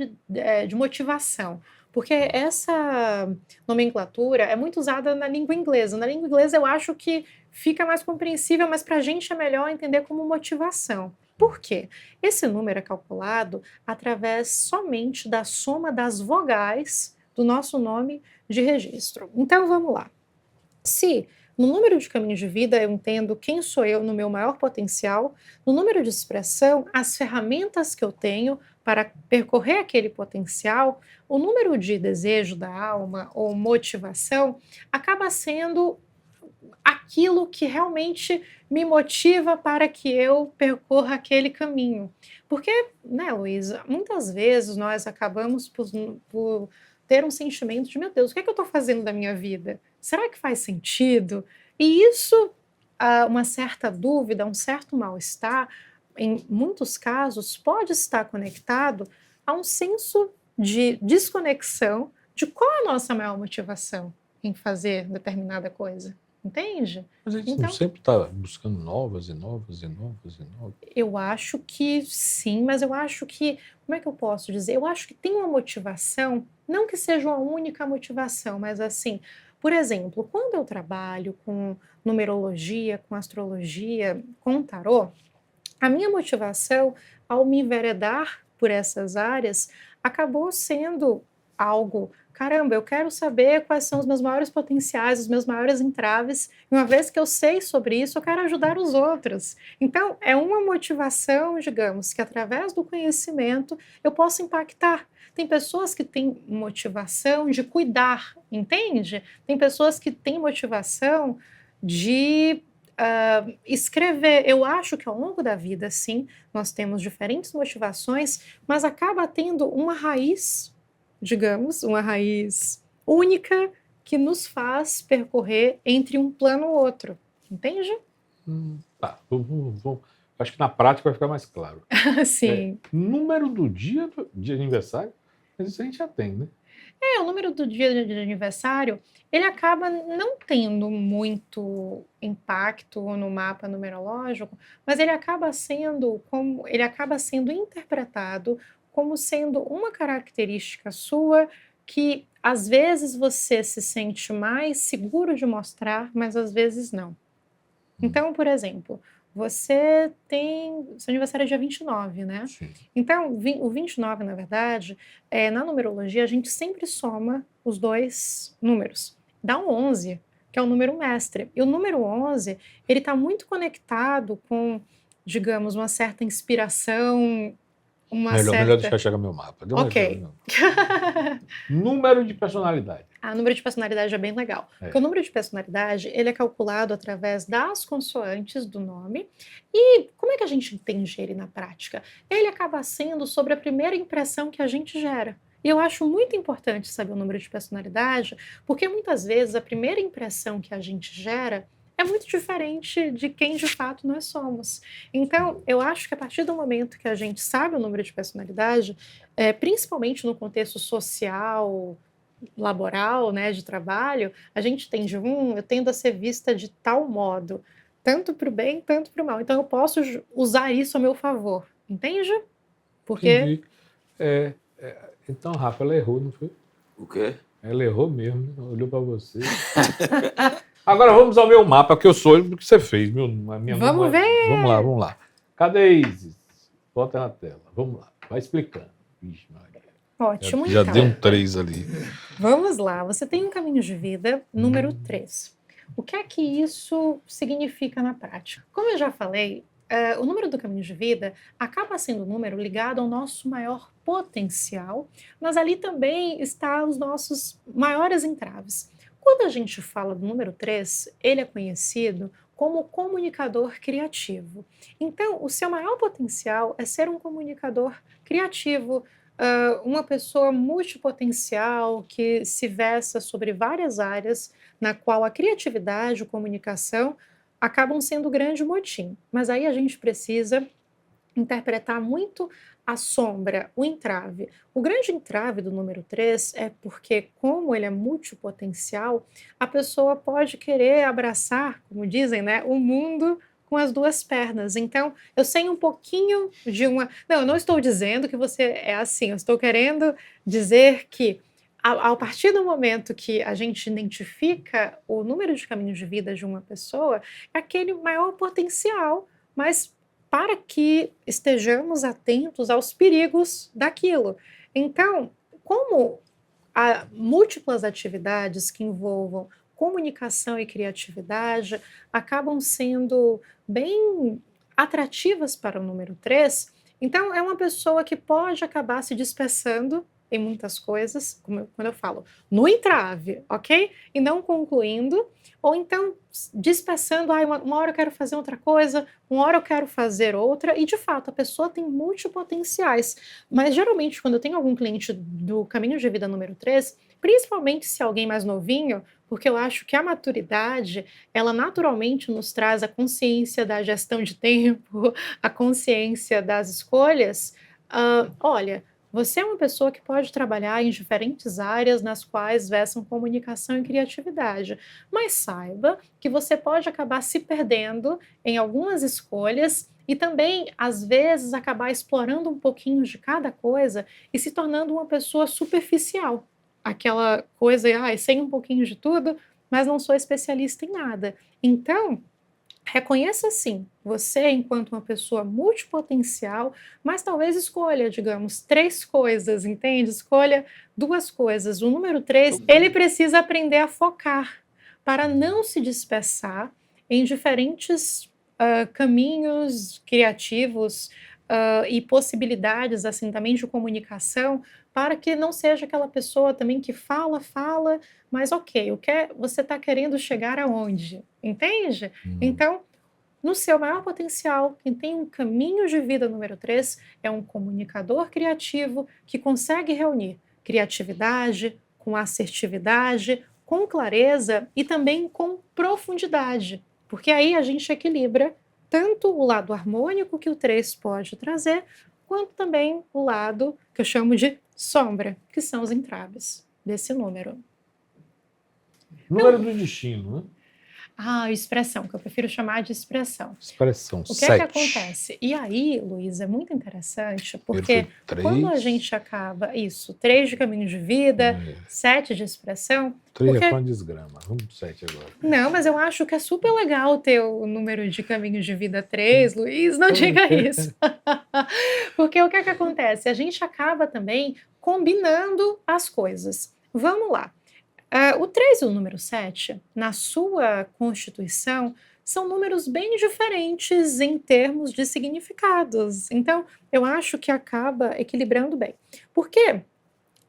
de motivação, porque essa nomenclatura é muito usada na língua inglesa. Na língua inglesa eu acho que fica mais compreensível, mas para a gente é melhor entender como motivação. Por quê? Esse número é calculado através somente da soma das vogais do nosso nome de registro. Então vamos lá. Se no número de caminhos de vida eu entendo quem sou eu no meu maior potencial, no número de expressão, as ferramentas que eu tenho para percorrer aquele potencial, o número de desejo da alma ou motivação acaba sendo aquilo que realmente me motiva para que eu percorra aquele caminho. Porque, né, Luísa, muitas vezes nós acabamos por ter um sentimento de, meu Deus, o que é que eu estou fazendo da minha vida? Será que faz sentido? E isso, uma certa dúvida, um certo mal-estar, em muitos casos, pode estar conectado a um senso de desconexão de qual é a nossa maior motivação em fazer determinada coisa. Entende? Mas a gente não sempre está buscando novas e novas e novas e novas. Eu acho que sim, mas eu acho que, como é que eu posso dizer? Eu acho que tem uma motivação, não que seja uma única motivação, mas assim, por exemplo, quando eu trabalho com numerologia, com astrologia, com tarô, a minha motivação ao me enveredar por essas áreas acabou sendo algo, caramba, eu quero saber quais são os meus maiores potenciais, os meus maiores entraves, e uma vez que eu sei sobre isso, eu quero ajudar os outros. Então, é uma motivação, digamos, que através do conhecimento eu posso impactar. Tem pessoas que têm motivação de cuidar, entende? Tem pessoas que têm motivação de escrever. Eu acho que ao longo da vida, sim, nós temos diferentes motivações, mas acaba tendo uma raiz, digamos, uma raiz única que nos faz percorrer entre um plano e outro. Entende? Tá, acho que na prática vai ficar mais claro. Sim. Número do dia de aniversário, mas isso a gente já tem, né? O número do dia de aniversário, ele acaba não tendo muito impacto no mapa numerológico, mas ele acaba sendo interpretado como sendo uma característica sua que às vezes você se sente mais seguro de mostrar, mas às vezes não. Então, por exemplo, você tem. Seu aniversário é dia 29, né? Sim. Então, o 29, na verdade, na numerologia, a gente sempre soma os dois números. Dá um 11, que é o número mestre. E o número 11, ele está muito conectado com, digamos, uma certa inspiração, Melhor deixar chegar meu mapa. Deu uma Ok. olhada, não. Número de personalidade. O número de personalidade é bem legal. Porque o número de personalidade, ele é calculado através das consoantes do nome. E como é que a gente entende ele na prática? Ele acaba sendo sobre a primeira impressão que a gente gera. E eu acho muito importante saber o número de personalidade, porque muitas vezes a primeira impressão que a gente gera é muito diferente de quem de fato nós somos. Então, eu acho que a partir do momento que a gente sabe o número de personalidade, principalmente no contexto social, laboral, né, de trabalho, a gente tende, eu tendo a ser vista de tal modo, tanto para o bem, tanto para o mal. Então, eu posso usar isso a meu favor, entende? Porque... Entendi. Então, Rafa, ela errou, não foi? O quê? Ela errou mesmo, olhou para você. Agora vamos ao meu mapa, que eu sou o que você fez. Vamos ver! Vamos lá. Cadê Isis? Bota na tela. Vamos lá, vai explicando. Vixe, Maria. Ótimo, Já então. deu um 3 ali. Vamos lá, você tem um caminho de vida número 3. O que é que isso significa na prática? Como eu já falei, o número do caminho de vida acaba sendo um número ligado ao nosso maior potencial, mas ali também está os nossos maiores entraves. Quando a gente fala do número 3, ele é conhecido como comunicador criativo. Então, o seu maior potencial é ser um comunicador criativo, uma pessoa multipotencial que se versa sobre várias áreas, na qual a criatividade e a comunicação acabam sendo o grande motim. Mas aí a gente precisa interpretar muito a sombra, o entrave. O grande entrave do número 3 é porque, como ele é multipotencial, a pessoa pode querer abraçar, como dizem, né, o mundo com as duas pernas. Então, eu sei um pouquinho de uma... Não, eu não estou dizendo que você é assim, eu estou querendo dizer que a partir do momento que a gente identifica o número de caminhos de vida de uma pessoa, é aquele maior potencial, mas para que estejamos atentos aos perigos daquilo. Então, como há múltiplas atividades que envolvam comunicação e criatividade, acabam sendo bem atrativas para o número 3, então é uma pessoa que pode acabar se dispersando em muitas coisas, quando eu falo, no entrave, ok? E não concluindo, ou então dispersando, uma hora eu quero fazer outra coisa, uma hora eu quero fazer outra, e de fato a pessoa tem multipotenciais. Mas geralmente quando eu tenho algum cliente do caminho de vida número 3, principalmente se é alguém mais novinho, porque eu acho que a maturidade, ela naturalmente nos traz a consciência da gestão de tempo, a consciência das escolhas. Olha, você é uma pessoa que pode trabalhar em diferentes áreas nas quais versam comunicação e criatividade, mas saiba que você pode acabar se perdendo em algumas escolhas e também, às vezes, acabar explorando um pouquinho de cada coisa e se tornando uma pessoa superficial. Aquela coisa, sei um pouquinho de tudo, mas não sou especialista em nada. Então, reconheça sim, você enquanto uma pessoa multipotencial, mas talvez escolha, digamos, 3 coisas, entende? Escolha 2 coisas. O número 3, ele precisa aprender a focar para não se dispersar em diferentes caminhos criativos e possibilidades, assim, também de comunicação, para que não seja aquela pessoa também que fala, mas ok, você está querendo chegar aonde? Entende? Então, no seu maior potencial, quem tem um caminho de vida número 3 é um comunicador criativo que consegue reunir criatividade com assertividade, com clareza e também com profundidade, porque aí a gente equilibra tanto o lado harmônico que o 3 pode trazer, quanto também o lado que eu chamo de sombra, que são os entraves. desse número. Número do destino, né? Expressão, que eu prefiro chamar de expressão. Expressão, O que 7. é que acontece? E aí, Luiz, é muito interessante, porque quando a gente acaba, 3 de caminho de vida, 7 de expressão... 3 porque... é uma desgrama, vamos pro 7 agora. Não, mas eu acho que é super legal ter o número de caminho de vida 3, Luiz, não diga isso. Porque o que é que acontece? A gente acaba também combinando as coisas. Vamos lá. O 3 e o número 7, na sua constituição, são números bem diferentes em termos de significados. Então, eu acho que acaba equilibrando bem. Porque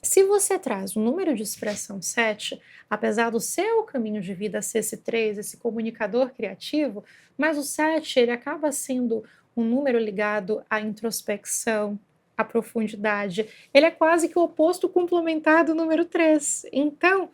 se você traz o número de expressão 7, apesar do seu caminho de vida ser esse 3, esse comunicador criativo, mas o 7 ele acaba sendo um número ligado à introspecção, à profundidade. Ele é quase que o oposto complementar do número 3. Então,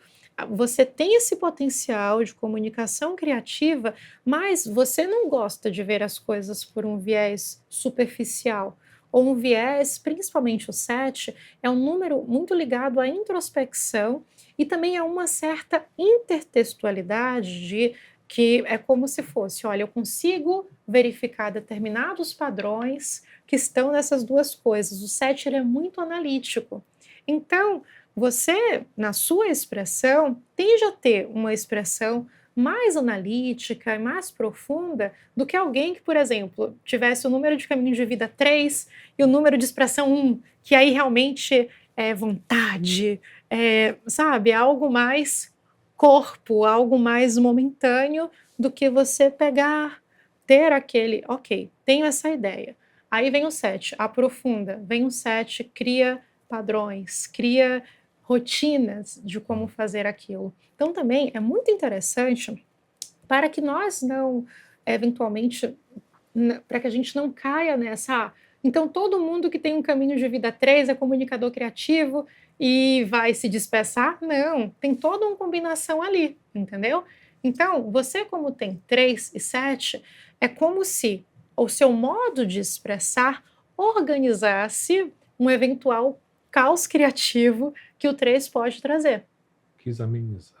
você tem esse potencial de comunicação criativa, mas você não gosta de ver as coisas por um viés superficial, ou um viés, principalmente o 7, é um número muito ligado à introspecção e também a uma certa intertextualidade de que é como se fosse, olha, eu consigo verificar determinados padrões que estão nessas duas coisas. O 7 ele é muito analítico. Então, você, na sua expressão, tende a ter uma expressão mais analítica e mais profunda do que alguém que, por exemplo, tivesse o número de caminho de vida 3 e o número de expressão 1, que aí realmente é vontade, sabe, algo mais corpo, algo mais momentâneo do que você pegar, ter aquele, ok, tenho essa ideia. Aí vem o 7, aprofunda, vem o 7, cria padrões, cria rotinas de como fazer aquilo. Então também é muito interessante para que nós não, eventualmente, para que a gente não caia nessa... Então todo mundo que tem um caminho de vida 3 é comunicador criativo e vai se dispersar? Não, tem toda uma combinação ali, entendeu? Então, você como tem 3 e 7, é como se o seu modo de expressar organizasse um eventual caos criativo que o 3 pode trazer. Quis amenizar.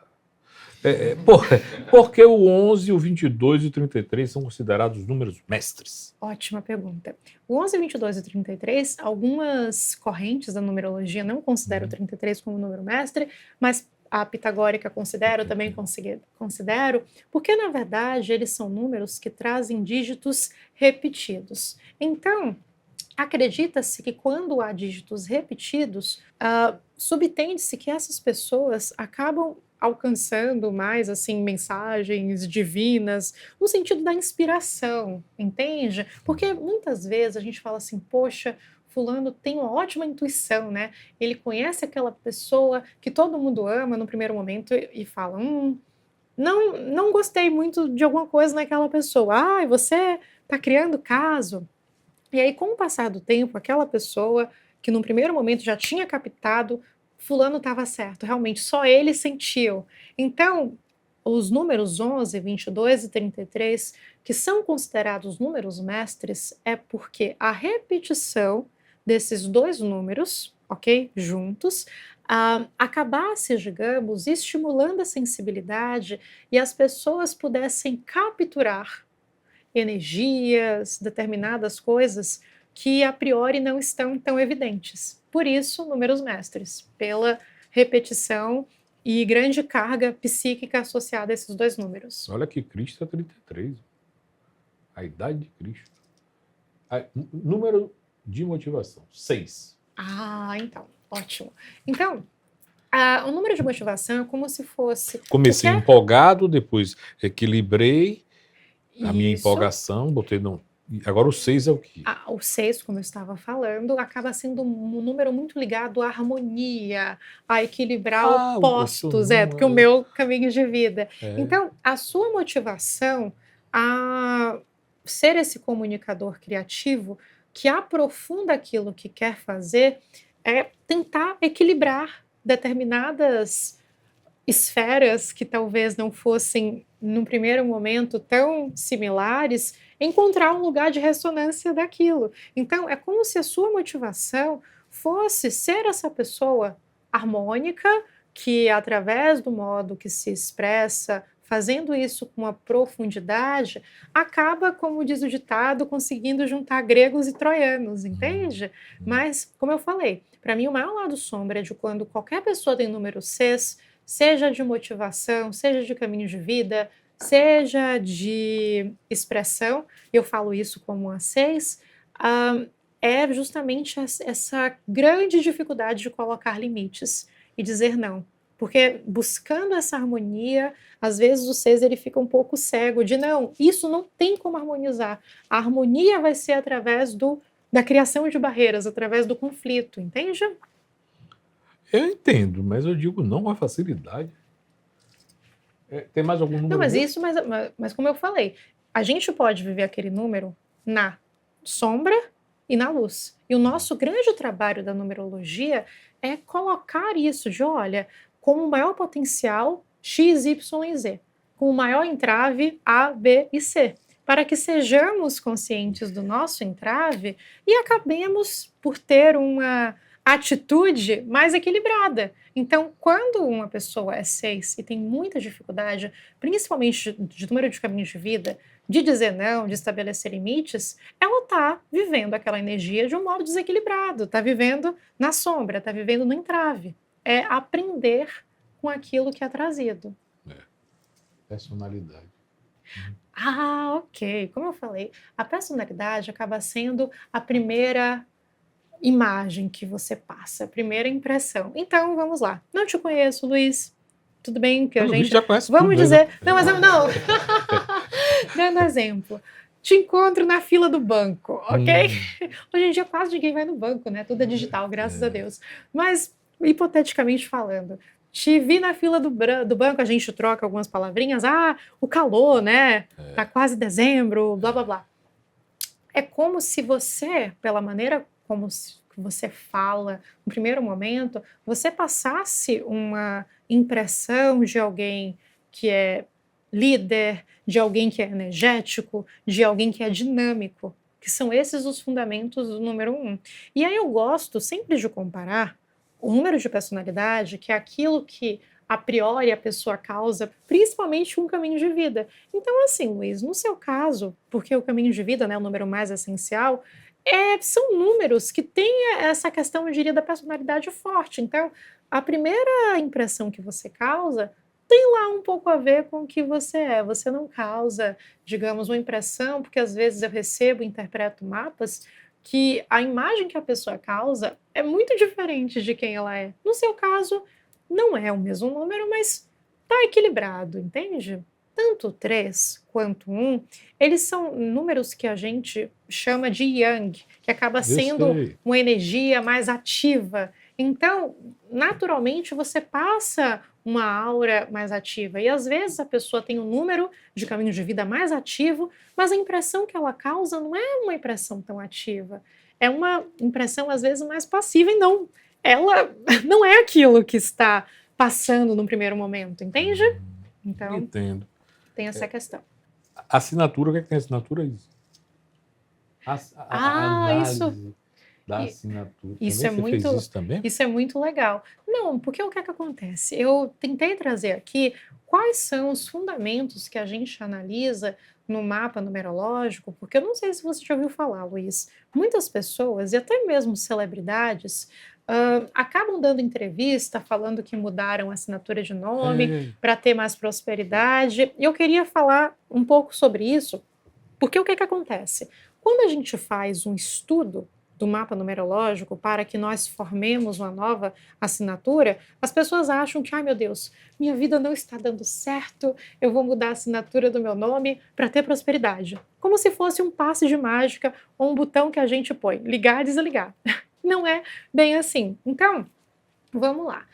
Porque o 11, o 22 e o 33 são considerados números mestres? Ótima pergunta. O 11, 22 e 33, algumas correntes da numerologia não consideram o 33 como número mestre, mas a pitagórica considera, eu também considero, porque na verdade eles são números que trazem dígitos repetidos. Então, acredita-se que quando há dígitos repetidos, subtende-se que essas pessoas acabam alcançando mais assim mensagens divinas no sentido da inspiração, entende? Porque muitas vezes a gente fala assim, poxa, fulano tem uma ótima intuição, né? Ele conhece aquela pessoa que todo mundo ama no primeiro momento e fala, não gostei muito de alguma coisa naquela pessoa. Você está criando caso. E aí, com o passar do tempo, aquela pessoa que no primeiro momento já tinha captado, fulano estava certo, realmente, só ele sentiu. Então, os números 11, 22 e 33, que são considerados números mestres, é porque a repetição desses dois números, ok, juntos, acabasse, digamos, estimulando a sensibilidade e as pessoas pudessem capturar energias, determinadas coisas que a priori não estão tão evidentes. Por isso, números mestres, pela repetição e grande carga psíquica associada a esses dois números. Olha que Cristo é 33. A idade de Cristo. Número de motivação, 6. Então, ótimo. Então, o número de motivação é como se fosse... Comecei empolgado, depois equilibrei a minha Isso. empolgação, botei no... Agora o 6 é o quê? O 6, como eu estava falando, acaba sendo um número muito ligado à harmonia, a equilibrar opostos, porque o meu caminho de vida. Então, a sua motivação a ser esse comunicador criativo que aprofunda aquilo que quer fazer é tentar equilibrar determinadas esferas que talvez não fossem, num primeiro momento, tão similares, encontrar um lugar de ressonância daquilo. Então, é como se a sua motivação fosse ser essa pessoa harmônica que através do modo que se expressa, fazendo isso com uma profundidade, acaba, como diz o ditado, conseguindo juntar gregos e troianos, entende? Mas, como eu falei, para mim o maior lado sombra é de quando qualquer pessoa tem número 6, seja de motivação, seja de caminho de vida, seja de expressão, eu falo isso como a 6, é justamente essa grande dificuldade de colocar limites e dizer não. Porque buscando essa harmonia, às vezes o 6 ele fica um pouco cego de não, isso não tem como harmonizar. A harmonia vai ser através da criação de barreiras, através do conflito, entende? Eu entendo, mas eu digo não com facilidade. Tem mais algum número? Não, mas como eu falei, a gente pode viver aquele número na sombra e na luz. E o nosso grande trabalho da numerologia é colocar isso de, olha, com o maior potencial X, Y e Z, com o maior entrave A, B e C, para que sejamos conscientes do nosso entrave e acabemos por ter uma atitude mais equilibrada. Então, quando uma pessoa é 6 e tem muita dificuldade, principalmente de número de caminhos de vida, de dizer não, de estabelecer limites, ela está vivendo aquela energia de um modo desequilibrado, está vivendo na sombra, está vivendo no entrave. É aprender com aquilo que é trazido. Personalidade. Ok. Como eu falei, a personalidade acaba sendo a primeira imagem que você passa, a primeira impressão. Então, vamos lá. Não te conheço, Luiz. Tudo bem que a Pelo gente... visto, já conhece Vamos tudo, dizer... né? Não, mas não. Dando exemplo. Te encontro na fila do banco, ok? Hoje em dia quase ninguém vai no banco, né? Tudo é digital, graças a Deus. Mas, hipoteticamente falando, te vi na fila do banco, a gente troca algumas palavrinhas. O calor, né? Tá quase dezembro, blá, blá, blá. É como se você, pela maneira como você fala no primeiro momento, você passasse uma impressão de alguém que é líder, de alguém que é energético, de alguém que é dinâmico, que são esses os fundamentos do número 1. E aí eu gosto sempre de comparar o número de personalidade, que é aquilo que a priori a pessoa causa, principalmente um caminho de vida. Então assim, Luiz, no seu caso, porque o caminho de vida, né, o número mais essencial, são números que têm essa questão, eu diria, da personalidade forte. Então, a primeira impressão que você causa tem lá um pouco a ver com o que você é. Você não causa, digamos, uma impressão, porque às vezes eu recebo e interpreto mapas, que a imagem que a pessoa causa é muito diferente de quem ela é. No seu caso, não é o mesmo número, mas está equilibrado, entende? Tanto 3 quanto 1, eles são números que a gente chama de yang, que acaba sendo uma energia mais ativa. Então, naturalmente, você passa uma aura mais ativa. E às vezes a pessoa tem um número de caminho de vida mais ativo, mas a impressão que ela causa não é uma impressão tão ativa. É uma impressão, às vezes, mais passiva, e não. Ela não é aquilo que está passando no primeiro momento, entende? Então, entendo. Tem essa questão. Assinatura, o que é que tem assinatura? Isso. Isso. Da assinatura. Isso também é muito, fez isso também? Isso é muito legal. Não, porque o que é que acontece? Eu tentei trazer aqui quais são os fundamentos que a gente analisa no mapa numerológico, porque eu não sei se você já ouviu falar, Luiz. Muitas pessoas, e até mesmo celebridades, acabam dando entrevista falando que mudaram a assinatura de nome para ter mais prosperidade. E eu queria falar um pouco sobre isso, porque o que é que acontece? Quando a gente faz um estudo do mapa numerológico para que nós formemos uma nova assinatura, as pessoas acham que, ai meu Deus, minha vida não está dando certo, eu vou mudar a assinatura do meu nome para ter prosperidade. Como se fosse um passe de mágica ou um botão que a gente põe, ligar e desligar. Não é bem assim. Então, vamos lá.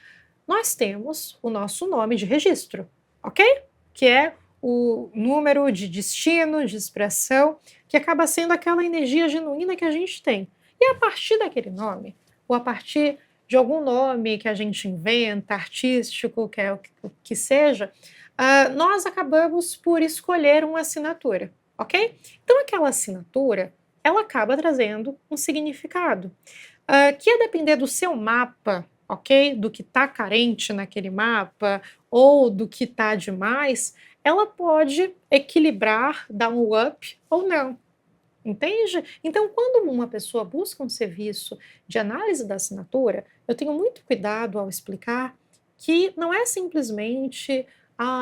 Nós temos o nosso nome de registro, ok? Que é o número de destino, de expressão, que acaba sendo aquela energia genuína que a gente tem. E a partir daquele nome, ou a partir de algum nome que a gente inventa, artístico, que é o que seja, nós acabamos por escolher uma assinatura, ok? Então aquela assinatura, ela acaba trazendo um significado, que a depender do seu mapa ok? Do que está carente naquele mapa ou do que está demais, ela pode equilibrar, dar um up ou não. Entende? Então, quando uma pessoa busca um serviço de análise da assinatura, eu tenho muito cuidado ao explicar que não é simplesmente,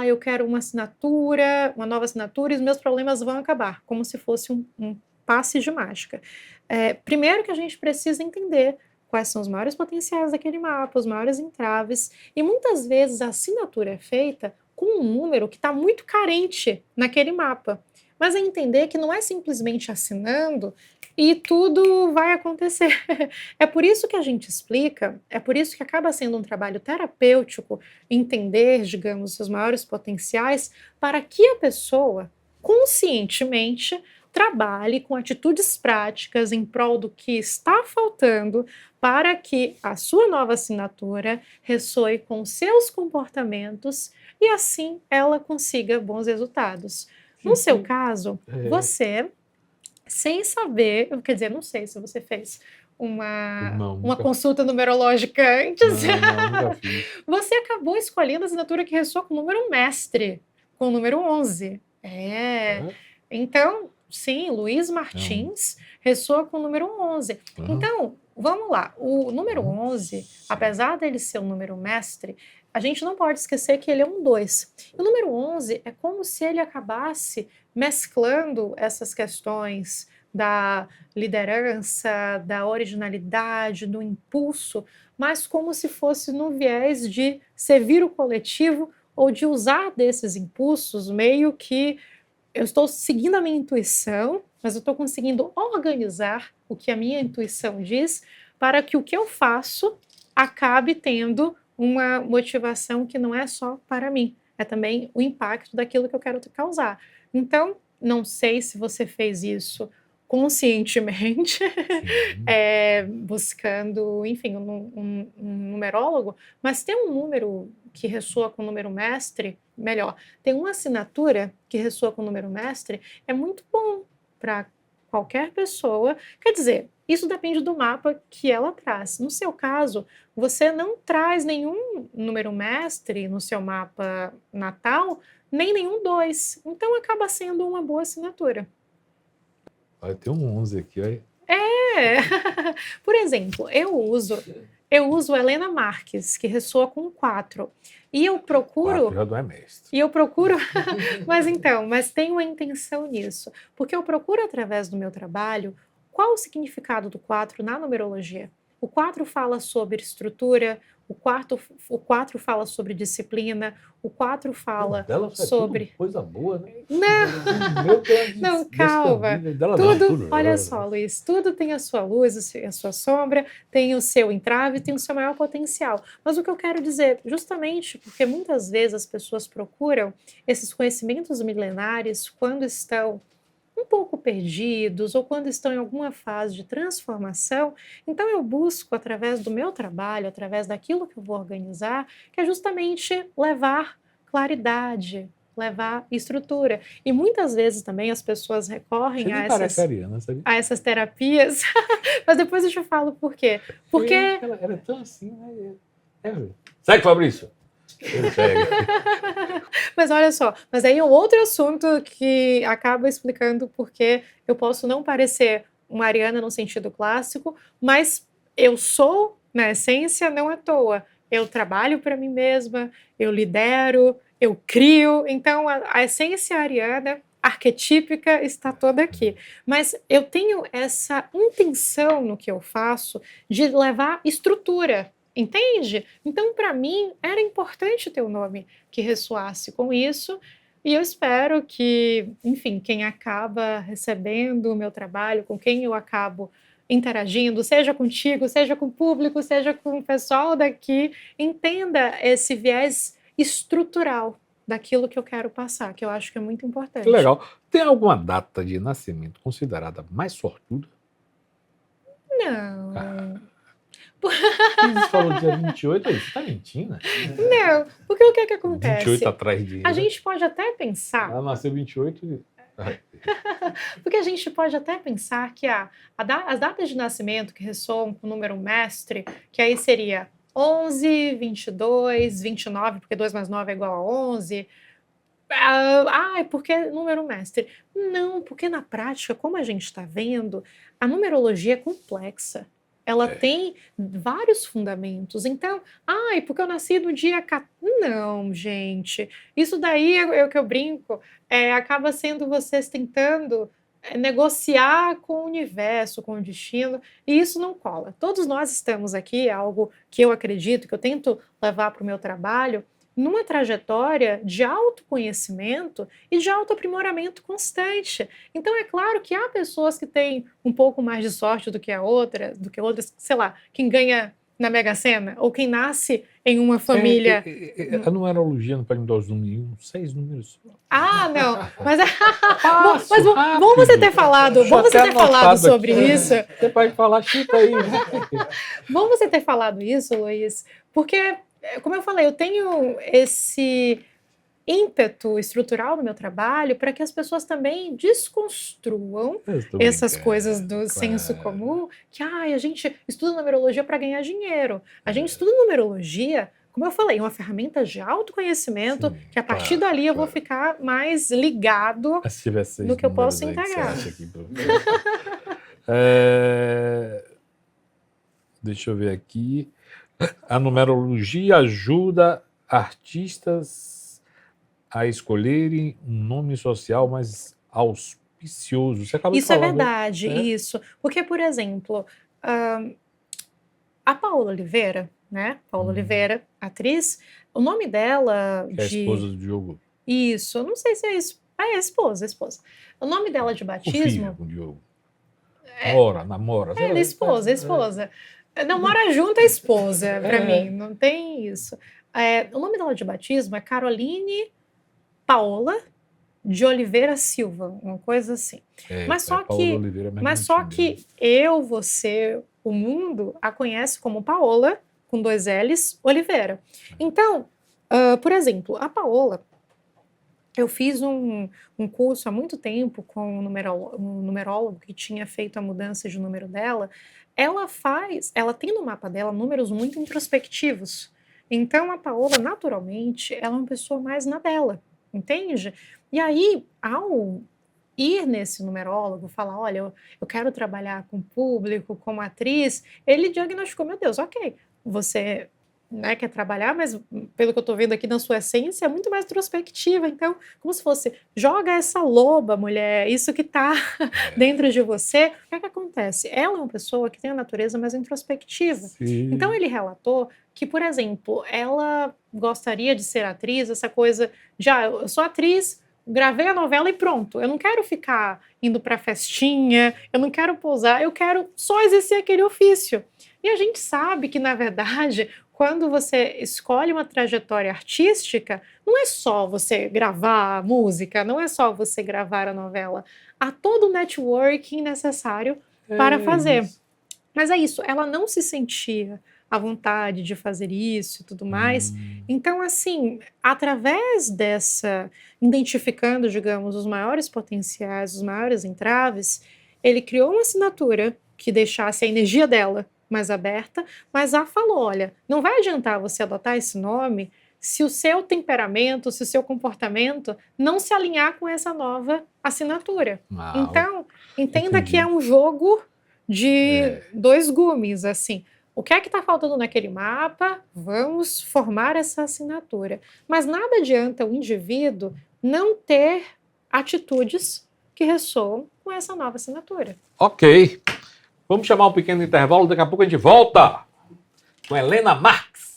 eu quero uma assinatura, uma nova assinatura e os meus problemas vão acabar, como se fosse um passe de mágica. Primeiro que a gente precisa entender quais são os maiores potenciais daquele mapa, os maiores entraves, e muitas vezes a assinatura é feita com um número que está muito carente naquele mapa. Mas é entender que não é simplesmente assinando e tudo vai acontecer. É por isso que a gente explica, é por isso que acaba sendo um trabalho terapêutico entender, digamos, os maiores potenciais para que a pessoa conscientemente trabalhe com atitudes práticas em prol do que está faltando para que a sua nova assinatura ressoe com seus comportamentos e assim ela consiga bons resultados. No seu caso, você, sem saber, quer dizer, não sei se você fez uma consulta numerológica antes, Nunca fiz. você acabou escolhendo a assinatura que ressoa com o número mestre, com o número 11. Então, sim, Luiz Martins ressoa com o número 11. Então, vamos lá, o número 11, apesar dele ser um número mestre, a gente não pode esquecer que ele é um 2. O número 11 é como se ele acabasse mesclando essas questões da liderança, da originalidade, do impulso, mas como se fosse no viés de servir o coletivo ou de usar desses impulsos meio que eu estou seguindo a minha intuição, mas eu estou conseguindo organizar o que a minha intuição diz para que o que eu faço acabe tendo uma motivação que não é só para mim, é também o impacto daquilo que eu quero causar. Então, não sei se você fez isso conscientemente, buscando, enfim, um numerólogo, mas tem um número que ressoa com o número mestre, melhor, tem uma assinatura que ressoa com o número mestre, é muito bom para qualquer pessoa. Quer dizer, isso depende do mapa que ela traz. No seu caso, você não traz nenhum número mestre no seu mapa natal, nem nenhum 2. Então acaba sendo uma boa assinatura. Vai ter um 11 aqui, olha. Por exemplo, eu uso Helena Marques, que ressoa com 4. E eu procuro... 4 já não é mestre. E eu procuro... mas tenho uma intenção nisso. Porque eu procuro, através do meu trabalho, qual o significado do 4 na numerologia. O 4 fala sobre estrutura, o 4 fala sobre disciplina, o 4 fala sobre... Coisa boa, né? Não, calma. Tudo, olha só, Luiz, tudo tem a sua luz, a sua sombra, tem o seu entrave, tem o seu maior potencial. Mas o que eu quero dizer, justamente porque muitas vezes as pessoas procuram esses conhecimentos milenares quando estão um pouco perdidos ou quando estão em alguma fase de transformação, então eu busco, através do meu trabalho, através daquilo que eu vou organizar, que é justamente levar claridade, levar estrutura. E muitas vezes também as pessoas recorrem a essas terapias, mas depois eu te falo por quê. Porque... Ela era tão assim, né? Segue, Fabrício! Mas olha só, mas aí é um outro assunto que acaba explicando porque eu posso não parecer uma ariana no sentido clássico, mas eu sou, na essência, não à toa. Eu trabalho para mim mesma, eu lidero, eu crio, então a essência ariana arquetípica está toda aqui. Mas eu tenho essa intenção no que eu faço de levar estrutura. Entende? Então, para mim, era importante ter um nome que ressoasse com isso, e eu espero que, enfim, quem acaba recebendo o meu trabalho, com quem eu acabo interagindo, seja contigo, seja com o público, seja com o pessoal daqui, entenda esse viés estrutural daquilo que eu quero passar, que eu acho que é muito importante. Que legal. Tem alguma data de nascimento considerada mais sortuda? Não. Você falou dia 28, você tá mentindo? Não, porque o que é que acontece? 28 atrás de... A gente pode até pensar... Ela nasceu 28 Porque a gente pode até pensar que as datas de nascimento que ressoam com o número mestre, que aí seria 11, 22, 29, porque 2 mais 9 é igual a 11. Porque número mestre. Não, porque na prática, como a gente está vendo, a numerologia é complexa. Ela tem vários fundamentos. Então, porque eu nasci no dia 14. Não, gente. Isso daí é o que eu brinco. Acaba sendo vocês tentando negociar com o universo, com o destino, e isso não cola. Todos nós estamos aqui, algo que eu acredito, que eu tento levar para o meu trabalho, numa trajetória de autoconhecimento e de autoaprimoramento constante. Então, é claro que há pessoas que têm um pouco mais de sorte do que outras, sei lá, quem ganha na Mega Sena, ou quem nasce em uma família... A numerologia não pode mudar os números, 6 números. Não. Mas bom você ter falado, sobre isso. Você pode falar, chita aí. Bom você ter falado isso, Luiz, porque, como eu falei, eu tenho esse ímpeto estrutural no meu trabalho para que as pessoas também desconstruam essas coisas do senso comum, que a gente estuda numerologia para ganhar dinheiro. A gente estuda numerologia, como eu falei, uma ferramenta de autoconhecimento, que a partir dali eu vou ficar mais ligado no que eu posso integrar. Deixa eu ver aqui. A numerologia ajuda artistas a escolherem um nome social mais auspicioso. Você acabou de falar, é verdade, isso. Porque, por exemplo, a Paola Oliveira, né? Paola Oliveira, atriz, o nome dela... Que é a esposa do Diogo. Isso, eu não sei se é isso. É esposa. O nome dela de batismo... O filho do Diogo. Namora. Esposa. Não, mora junto a esposa, pra mim, não tem isso. O nome dela de batismo é Caroline Paola de Oliveira Silva, uma coisa assim. Mas só que eu, você, o mundo a conhece como Paola, com 2 L's, Oliveira. Então, por exemplo, a Paola, eu fiz um curso há muito tempo com um numerólogo que tinha feito a mudança de número dela. Ela tem no mapa dela números muito introspectivos. Então, a Paola, naturalmente, ela é uma pessoa mais na dela, entende? E aí, ao ir nesse numerólogo, falar, olha, eu quero trabalhar com público, como atriz, ele diagnosticou, meu Deus, ok, você quer trabalhar, mas pelo que eu estou vendo aqui na sua essência, é muito mais introspectiva. Então, como se fosse, joga essa loba, mulher, isso que está dentro de você. O que acontece? Ela é uma pessoa que tem a natureza mais introspectiva. Sim. Então, ele relatou que, por exemplo, ela gostaria de ser atriz, essa coisa de, eu sou atriz, gravei a novela e pronto. Eu não quero ficar indo para festinha, eu não quero pousar, eu quero só exercer aquele ofício. E a gente sabe que, na verdade, quando você escolhe uma trajetória artística, não é só você gravar a música, não é só você gravar a novela. Há todo o networking necessário para fazer. Isso. Mas é isso, ela não se sentia à vontade de fazer isso e tudo mais. Então, assim, através dessa, identificando, digamos, os maiores potenciais, os maiores entraves, ele criou uma assinatura que deixasse a energia dela mais aberta, mas falou, olha, não vai adiantar você adotar esse nome se o seu temperamento, se o seu comportamento não se alinhar com essa nova assinatura. Então, entenda que é um jogo de 2 gumes, assim. O que é que está faltando naquele mapa? Vamos formar essa assinatura. Mas nada adianta o indivíduo não ter atitudes que ressoam com essa nova assinatura. Ok. Vamos chamar um pequeno intervalo, daqui a pouco a gente volta com Helena Marques.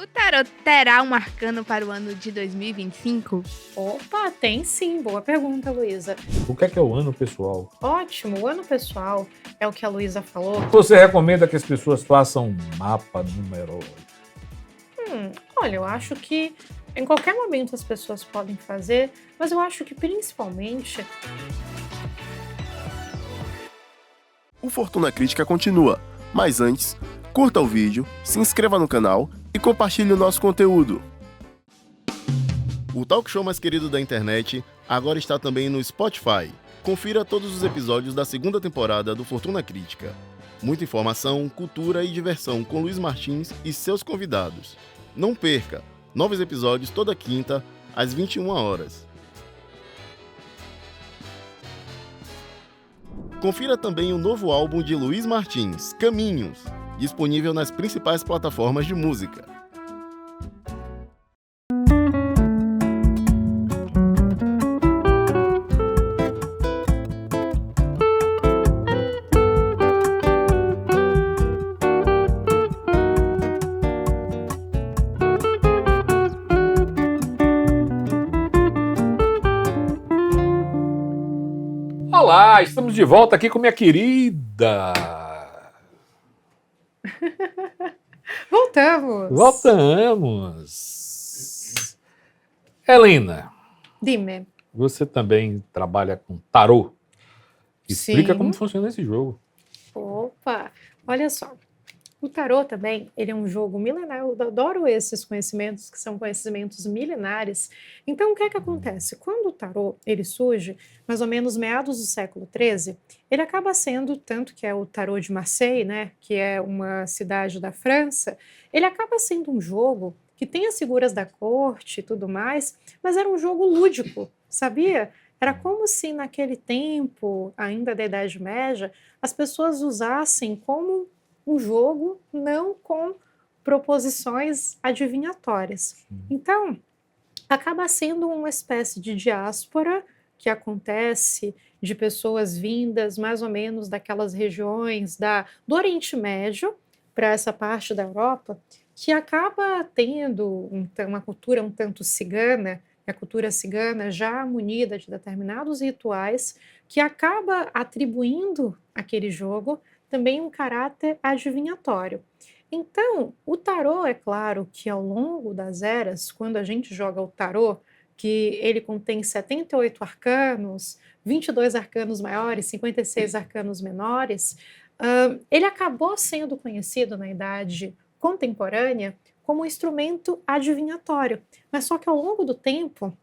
O tarot terá um arcano para o ano de 2025? Opa, tem sim. Boa pergunta, Luísa. O que é o ano pessoal? Ótimo, o ano pessoal é o que a Luísa falou. Você recomenda que as pessoas façam um mapa numerológico? Olha, eu acho que em qualquer momento as pessoas podem fazer, mas eu acho que principalmente O Fortuna Crítica continua, mas antes, curta o vídeo, se inscreva no canal e compartilhe o nosso conteúdo. O talk show mais querido da internet agora está também no Spotify. Confira todos os episódios da segunda temporada do Fortuna Crítica. Muita informação, cultura e diversão com Luiz Martins e seus convidados. Não perca! Novos episódios toda quinta, às 21 horas. Confira também o novo álbum de Luiz Martins, Caminhos, disponível nas principais plataformas de música. Olá, estamos de volta aqui com minha querida. Voltamos. Helena, Dime. você também trabalha com tarô. Explica Sim. como funciona esse jogo. Opa, olha só. O tarô também, ele é um jogo milenar. Eu adoro esses conhecimentos, que são conhecimentos milenares. Então, o que é que acontece? Quando o tarô ele surge, mais ou menos meados do século XIII, ele acaba sendo, tanto que é o tarô de Marseille, né, que é uma cidade da França, ele acaba sendo um jogo que tem as figuras da corte e tudo mais, mas era um jogo lúdico, sabia? Era como se naquele tempo, ainda da Idade Média, as pessoas usassem como um jogo, não com proposições adivinhatórias. Então, acaba sendo uma espécie de diáspora que acontece de pessoas vindas mais ou menos daquelas regiões do Oriente Médio para essa parte da Europa, que acaba tendo uma cultura um tanto cigana, a cultura cigana já munida de determinados rituais, que acaba atribuindo àquele jogo também um caráter adivinhatório. Então, o tarô, é claro que ao longo das eras, quando a gente joga o tarô, que ele contém 78 arcanos, 22 arcanos maiores, 56 arcanos menores, ele acabou sendo conhecido na idade contemporânea como um instrumento adivinhatório. Mas só que ao longo do tempo,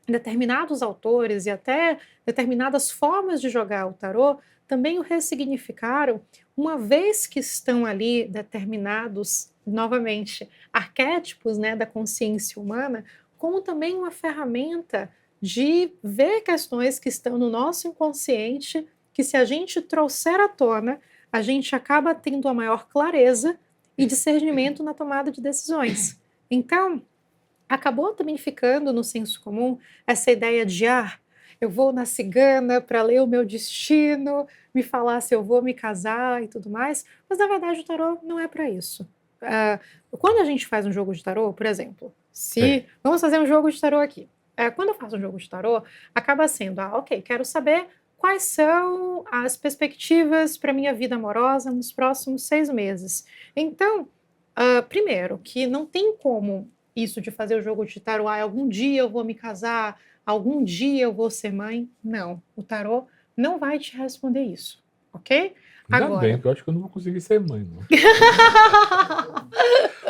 determinados autores e até determinadas formas de jogar o tarô também o ressignificaram, uma vez que estão ali determinados, novamente, arquétipos, né, da consciência humana, como também uma ferramenta de ver questões que estão no nosso inconsciente, que se a gente trouxer à tona, a gente acaba tendo a maior clareza e discernimento na tomada de decisões. Então, acabou também ficando no senso comum essa ideia de eu vou na cigana para ler o meu destino, me falar se eu vou me casar e tudo mais, mas na verdade o tarô não é para isso. Quando a gente faz um jogo de tarô, por exemplo, vamos fazer um jogo de tarô aqui. Quando eu faço um jogo de tarô, acaba sendo, ok, quero saber quais são as perspectivas para minha vida amorosa nos próximos 6 meses. Então, primeiro, que não tem como isso de fazer o jogo de tarô, algum dia eu vou me casar, algum dia eu vou ser mãe. Não, o tarô não vai te responder isso, ok? Ainda bem, porque eu acho que eu não vou conseguir ser mãe, não.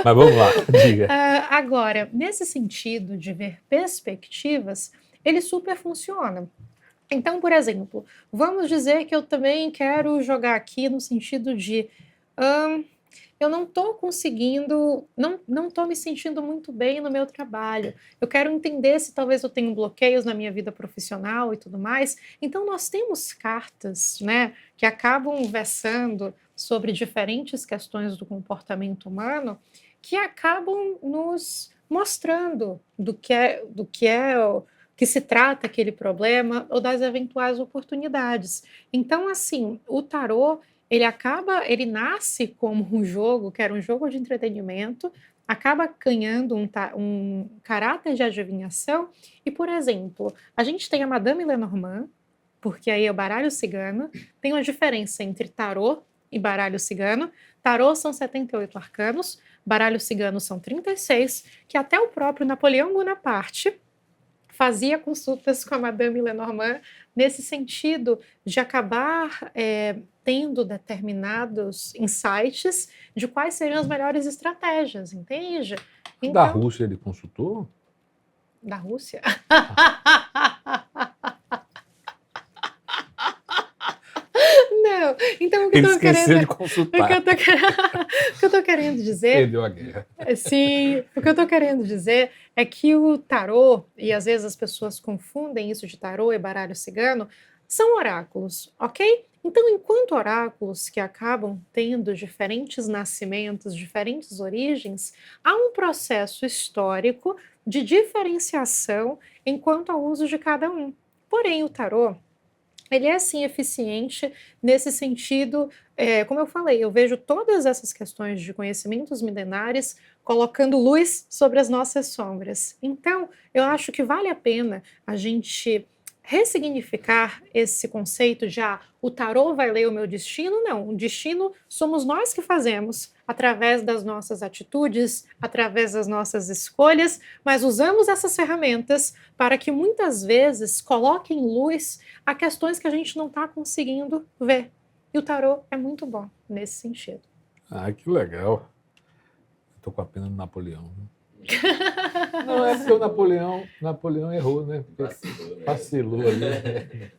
Mas vamos lá, diga. Agora, nesse sentido de ver perspectivas, ele super funciona. Então, por exemplo, vamos dizer que eu também quero jogar aqui no sentido de eu não estou conseguindo, não estou me sentindo muito bem no meu trabalho. Eu quero entender se talvez eu tenha bloqueios na minha vida profissional e tudo mais. Então, nós temos cartas, né, que acabam versando sobre diferentes questões do comportamento humano que acabam nos mostrando do que se trata aquele problema ou das eventuais oportunidades. Então, assim, o tarô, ele nasce como um jogo, que era um jogo de entretenimento, acaba ganhando um caráter de adivinhação. E, por exemplo, a gente tem a Madame Lenormand, porque aí é o baralho cigano, tem uma diferença entre tarô e baralho cigano. Tarô são 78 arcanos, baralho cigano são 36, que até o próprio Napoleão Bonaparte fazia consultas com a Madame Lenormand nesse sentido de acabar tendo determinados insights de quais seriam as melhores estratégias, entende? Então, Da Rússia ele consultou? Da Rússia? Não, então o que Ele eu tô esqueceu querendo... de consultar. O que eu tô querendo dizer... Perdeu a guerra. Sim, o que eu tô querendo dizer é que o tarô, e às vezes as pessoas confundem isso de tarô e baralho cigano, são oráculos, ok? Então, enquanto oráculos que acabam tendo diferentes nascimentos, diferentes origens, há um processo histórico de diferenciação enquanto ao uso de cada um. Porém, o tarô, ele é sim eficiente nesse sentido, como eu falei, eu vejo todas essas questões de conhecimentos milenares colocando luz sobre as nossas sombras. Então, eu acho que vale a pena a gente ressignificar esse conceito de o tarô vai ler o meu destino. Não, o destino somos nós que fazemos através das nossas atitudes, através das nossas escolhas, mas usamos essas ferramentas para que muitas vezes coloquem luz a questões que a gente não está conseguindo ver. E o tarô é muito bom nesse sentido. Ah, que legal. Estou com a pena do Napoleão. Não, é porque o Napoleão errou, né? Vacilou ali.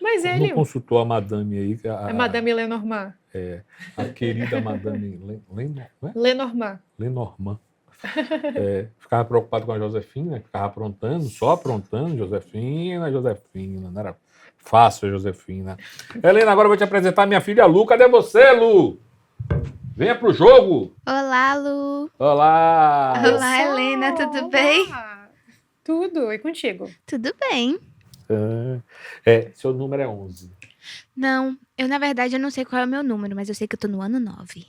Mas ele... Não consultou a madame aí. A Madame Lenormand. A querida Madame Lenormand. Lenormand. Ficava preocupado com a Josefina, ficava só aprontando, Josefina. Não era fácil a Josefina. Helena, agora eu vou te apresentar minha filha Lu. Cadê você, Lu? Venha pro jogo! Olá, Lu! Olá! Olá, Helena, tudo bem? Tudo, e contigo? Tudo bem. Seu número é 11. Não, na verdade eu não sei qual é o meu número, mas eu sei que eu tô no ano 9.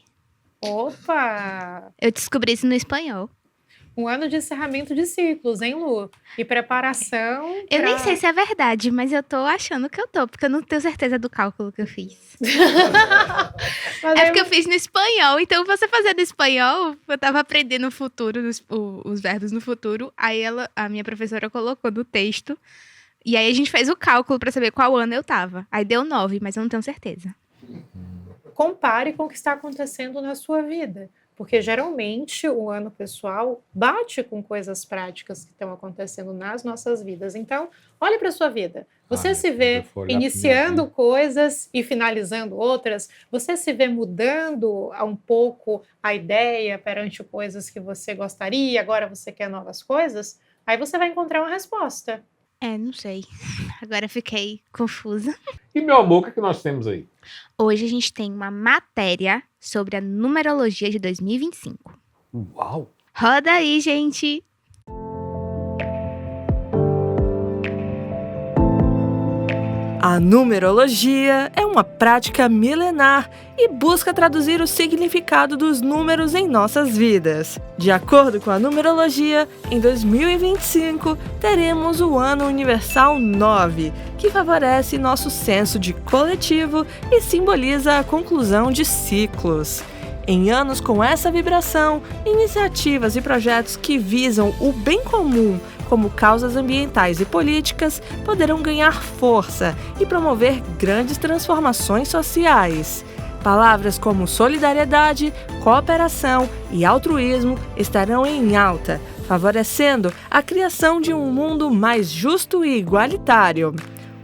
Opa! Eu descobri isso no espanhol. Um ano de encerramento de ciclos, hein, Lu? E preparação Eu nem sei se é verdade, mas eu tô achando que eu tô, porque eu não tenho certeza do cálculo que eu fiz. Mas porque eu fiz no espanhol, então você fazendo espanhol, eu tava aprendendo o futuro, os verbos no futuro, aí a minha professora colocou no texto, e aí a gente fez o cálculo pra saber qual ano eu tava. Aí deu 9, mas eu não tenho certeza. Compare com o que está acontecendo na sua vida. Porque geralmente o ano pessoal bate com coisas práticas que estão acontecendo nas nossas vidas. Então, olhe para a sua vida. Você se vê iniciando coisas e finalizando outras? Você se vê mudando um pouco a ideia perante coisas que você gostaria e agora você quer novas coisas? Aí você vai encontrar uma resposta. Não sei. Agora fiquei confusa. E, meu amor, o que nós temos aí? Hoje a gente tem uma matéria sobre a numerologia de 2025. Uau! Roda aí, gente! A numerologia é uma prática milenar e busca traduzir o significado dos números em nossas vidas. De acordo com a numerologia, em 2025 teremos o Ano Universal 9, que favorece nosso senso de coletivo e simboliza a conclusão de ciclos. Em anos com essa vibração, iniciativas e projetos que visam o bem comum, como causas ambientais e políticas, poderão ganhar força e promover grandes transformações sociais. Palavras como solidariedade, cooperação e altruísmo estarão em alta, favorecendo a criação de um mundo mais justo e igualitário.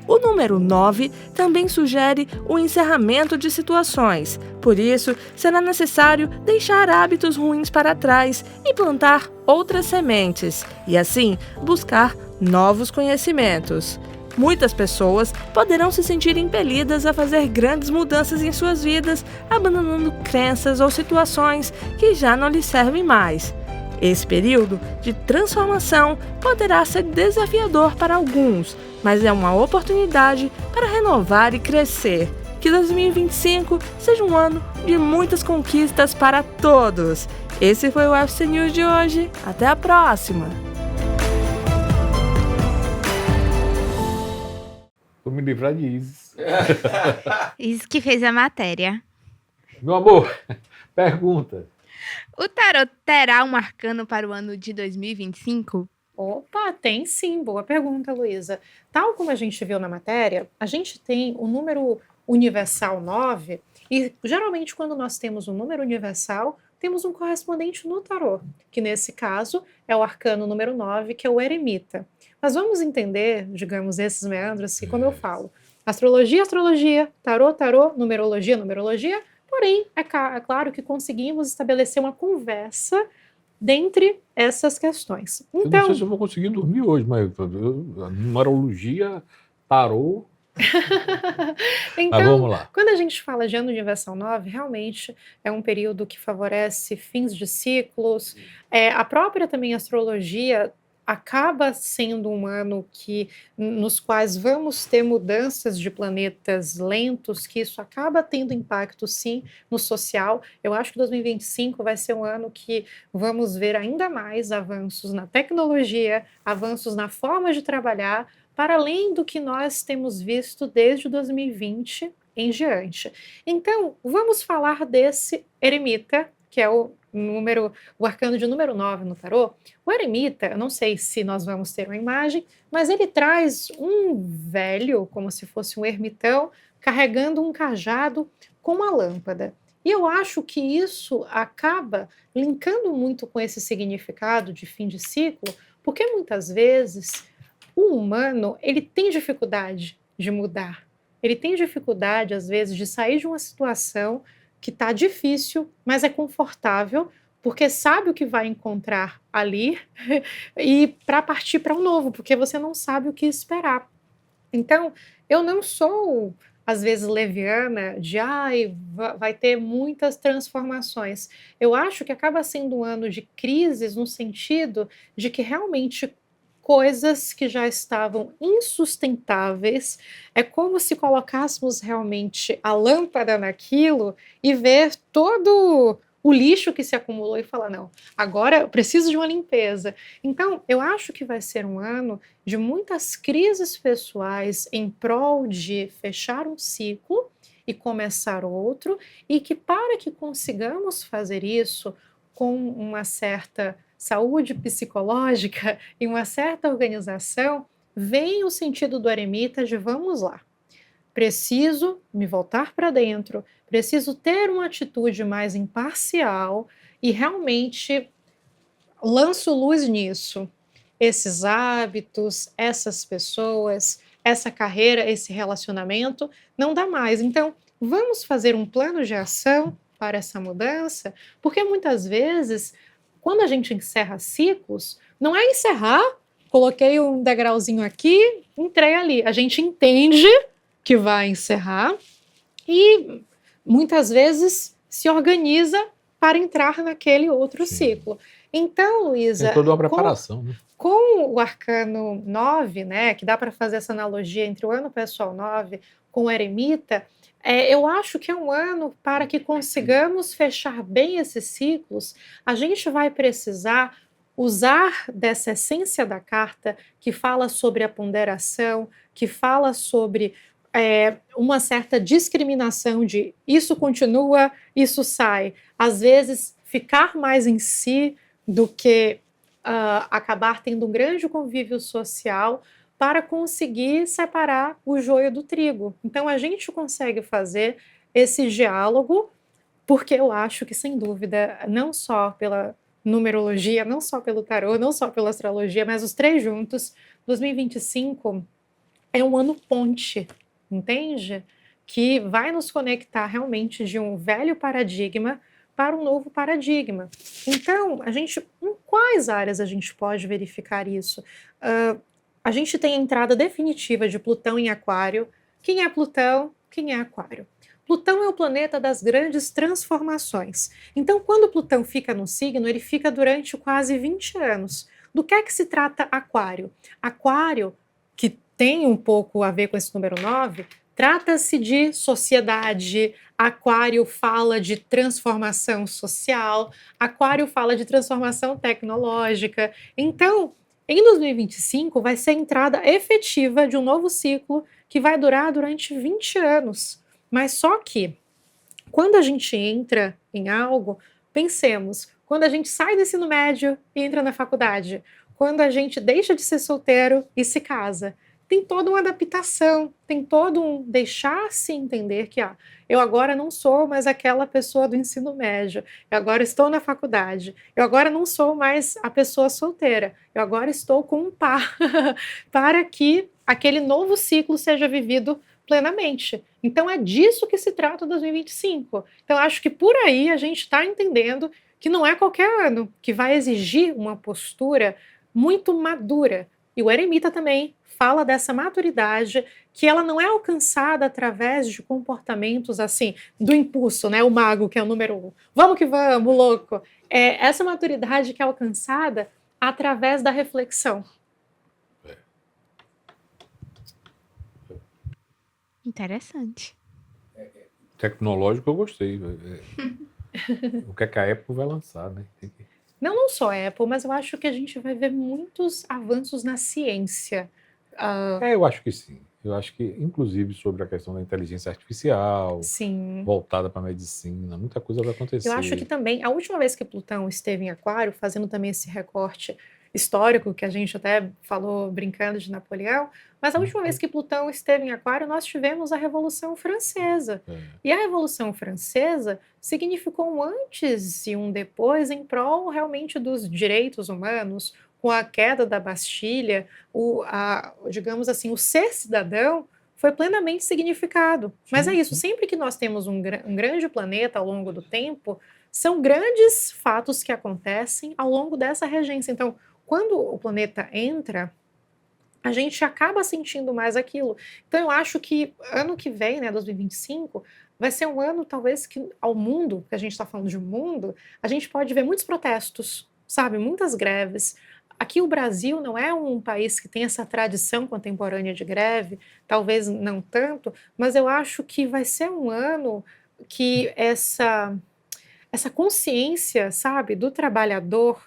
O número 9 também sugere o encerramento de situações, por isso será necessário deixar hábitos ruins para trás e plantar outras sementes, e assim buscar novos conhecimentos. Muitas pessoas poderão se sentir impelidas a fazer grandes mudanças em suas vidas, abandonando crenças ou situações que já não lhes servem mais. Esse período de transformação poderá ser desafiador para alguns, mas é uma oportunidade para renovar e crescer. Que 2025 seja um ano de muitas conquistas para todos. Esse foi o UFC News de hoje. Até a próxima! Vou me livrar de Isis. Isso que fez a matéria. Meu amor, pergunta. O tarot terá um arcano para o ano de 2025? Opa, tem sim, boa pergunta, Luísa. Tal como a gente viu na matéria, a gente tem o número universal 9, e geralmente quando nós temos um número universal, temos um correspondente no tarô, que nesse caso é o arcano número 9, que é o eremita. Mas vamos entender, digamos, esses meandros, que como eu falo, astrologia, astrologia, tarô, tarô, numerologia, numerologia, porém, é claro que conseguimos estabelecer uma conversa dentre essas questões. Eu não sei se eu vou conseguir dormir hoje, mas a numerologia, tarô... Então, mas vamos lá. quando a gente fala de ano universal 9, realmente é um período que favorece fins de ciclos. A própria também astrologia acaba sendo um ano nos quais vamos ter mudanças de planetas lentos, que isso acaba tendo impacto, sim, no social. Eu acho que 2025 vai ser um ano que vamos ver ainda mais avanços na tecnologia, avanços na forma de trabalhar, para além do que nós temos visto desde 2020 em diante. Então, vamos falar desse eremita, que é o arcano de número 9 no tarô. O eremita, eu não sei se nós vamos ter uma imagem, mas ele traz um velho, como se fosse um ermitão, carregando um cajado com uma lâmpada. E eu acho que isso acaba linkando muito com esse significado de fim de ciclo, porque muitas vezes o humano, ele tem dificuldade de mudar. Ele tem dificuldade, às vezes, de sair de uma situação que está difícil, mas é confortável, porque sabe o que vai encontrar ali e para partir para um novo, porque você não sabe o que esperar. Então, eu não sou, às vezes, leviana de vai ter muitas transformações. Eu acho que acaba sendo um ano de crises no sentido de que realmente coisas que já estavam insustentáveis, é como se colocássemos realmente a lâmpada naquilo e ver todo o lixo que se acumulou e falar, não, agora eu preciso de uma limpeza. Então, eu acho que vai ser um ano de muitas crises pessoais em prol de fechar um ciclo e começar outro, e que para que consigamos fazer isso com uma certa saúde psicológica e uma certa organização, vem o sentido do eremita de vamos lá. Preciso me voltar para dentro, preciso ter uma atitude mais imparcial e realmente lanço luz nisso. Esses hábitos, essas pessoas, essa carreira, esse relacionamento, não dá mais. Então, vamos fazer um plano de ação para essa mudança, porque muitas vezes quando a gente encerra ciclos, não é encerrar, coloquei um degrauzinho aqui, entrei ali. A gente entende que vai encerrar e muitas vezes se organiza para entrar naquele outro ciclo. Então, Luísa, tem toda uma preparação, né? Com o arcano 9, né, que dá para fazer essa analogia entre o ano pessoal 9 com o eremita, eu acho que é um ano para que consigamos fechar bem esses ciclos. A gente vai precisar usar dessa essência da carta que fala sobre a ponderação, que fala sobre uma certa discriminação de isso continua, isso sai. Às vezes, ficar mais em si do que acabar tendo um grande convívio social para conseguir separar o joio do trigo. Então, a gente consegue fazer esse diálogo, porque eu acho que, sem dúvida, não só pela numerologia, não só pelo tarô, não só pela astrologia, mas os três juntos, 2025 é um ano ponte, entende? Que vai nos conectar realmente de um velho paradigma para um novo paradigma. Então, em quais áreas a gente pode verificar isso? A gente tem a entrada definitiva de Plutão em Aquário. Quem é Plutão? Quem é Aquário? Plutão é o planeta das grandes transformações. Então, quando Plutão fica no signo, ele fica durante quase 20 anos. Do que é que se trata Aquário? Aquário, que tem um pouco a ver com esse número 9, trata-se de sociedade, Aquário fala de transformação social, Aquário fala de transformação tecnológica. Então, em 2025 vai ser a entrada efetiva de um novo ciclo que vai durar durante 20 anos. Mas só que, quando a gente entra em algo, pensemos, quando a gente sai do ensino médio e entra na faculdade, quando a gente deixa de ser solteiro e se casa, tem toda uma adaptação, tem todo um deixar-se entender que eu agora não sou mais aquela pessoa do ensino médio, eu agora estou na faculdade, eu agora não sou mais a pessoa solteira, eu agora estou com um par, para que aquele novo ciclo seja vivido plenamente. Então é disso que se trata 2025. Então acho que por aí a gente está entendendo que não é qualquer ano que vai exigir uma postura muito madura. E o eremita também fala dessa maturidade, que ela não é alcançada através de comportamentos assim, do impulso, né? O mago, que é o número 1. Vamos que vamos, louco. É essa maturidade que é alcançada através da reflexão. Interessante. Tecnológico eu gostei. O que é que a Apple vai lançar, né? Não só a Apple, mas eu acho que a gente vai ver muitos avanços na ciência. Eu acho que sim. Eu acho que, inclusive, sobre a questão da inteligência artificial, Sim. voltada para a medicina, muita coisa vai acontecer. Eu acho que também, a última vez que Plutão esteve em Aquário, fazendo também esse recorte histórico, que a gente até falou brincando de Napoleão, mas a última vez que Plutão esteve em Aquário, nós tivemos a Revolução Francesa. E a Revolução Francesa significou um antes e um depois em prol realmente dos direitos humanos, com a queda da Bastilha, digamos assim, o ser cidadão foi plenamente significado. Mas é isso, sempre que nós temos um grande planeta ao longo do tempo, são grandes fatos que acontecem ao longo dessa regência. Então, quando o planeta entra, a gente acaba sentindo mais aquilo. Então, eu acho que ano que vem, né, 2025, vai ser um ano, talvez, que ao mundo, que a gente está falando de mundo, a gente pode ver muitos protestos, sabe? Muitas greves. Aqui o Brasil não é um país que tem essa tradição contemporânea de greve, talvez não tanto, mas eu acho que vai ser um ano que essa consciência, sabe, do trabalhador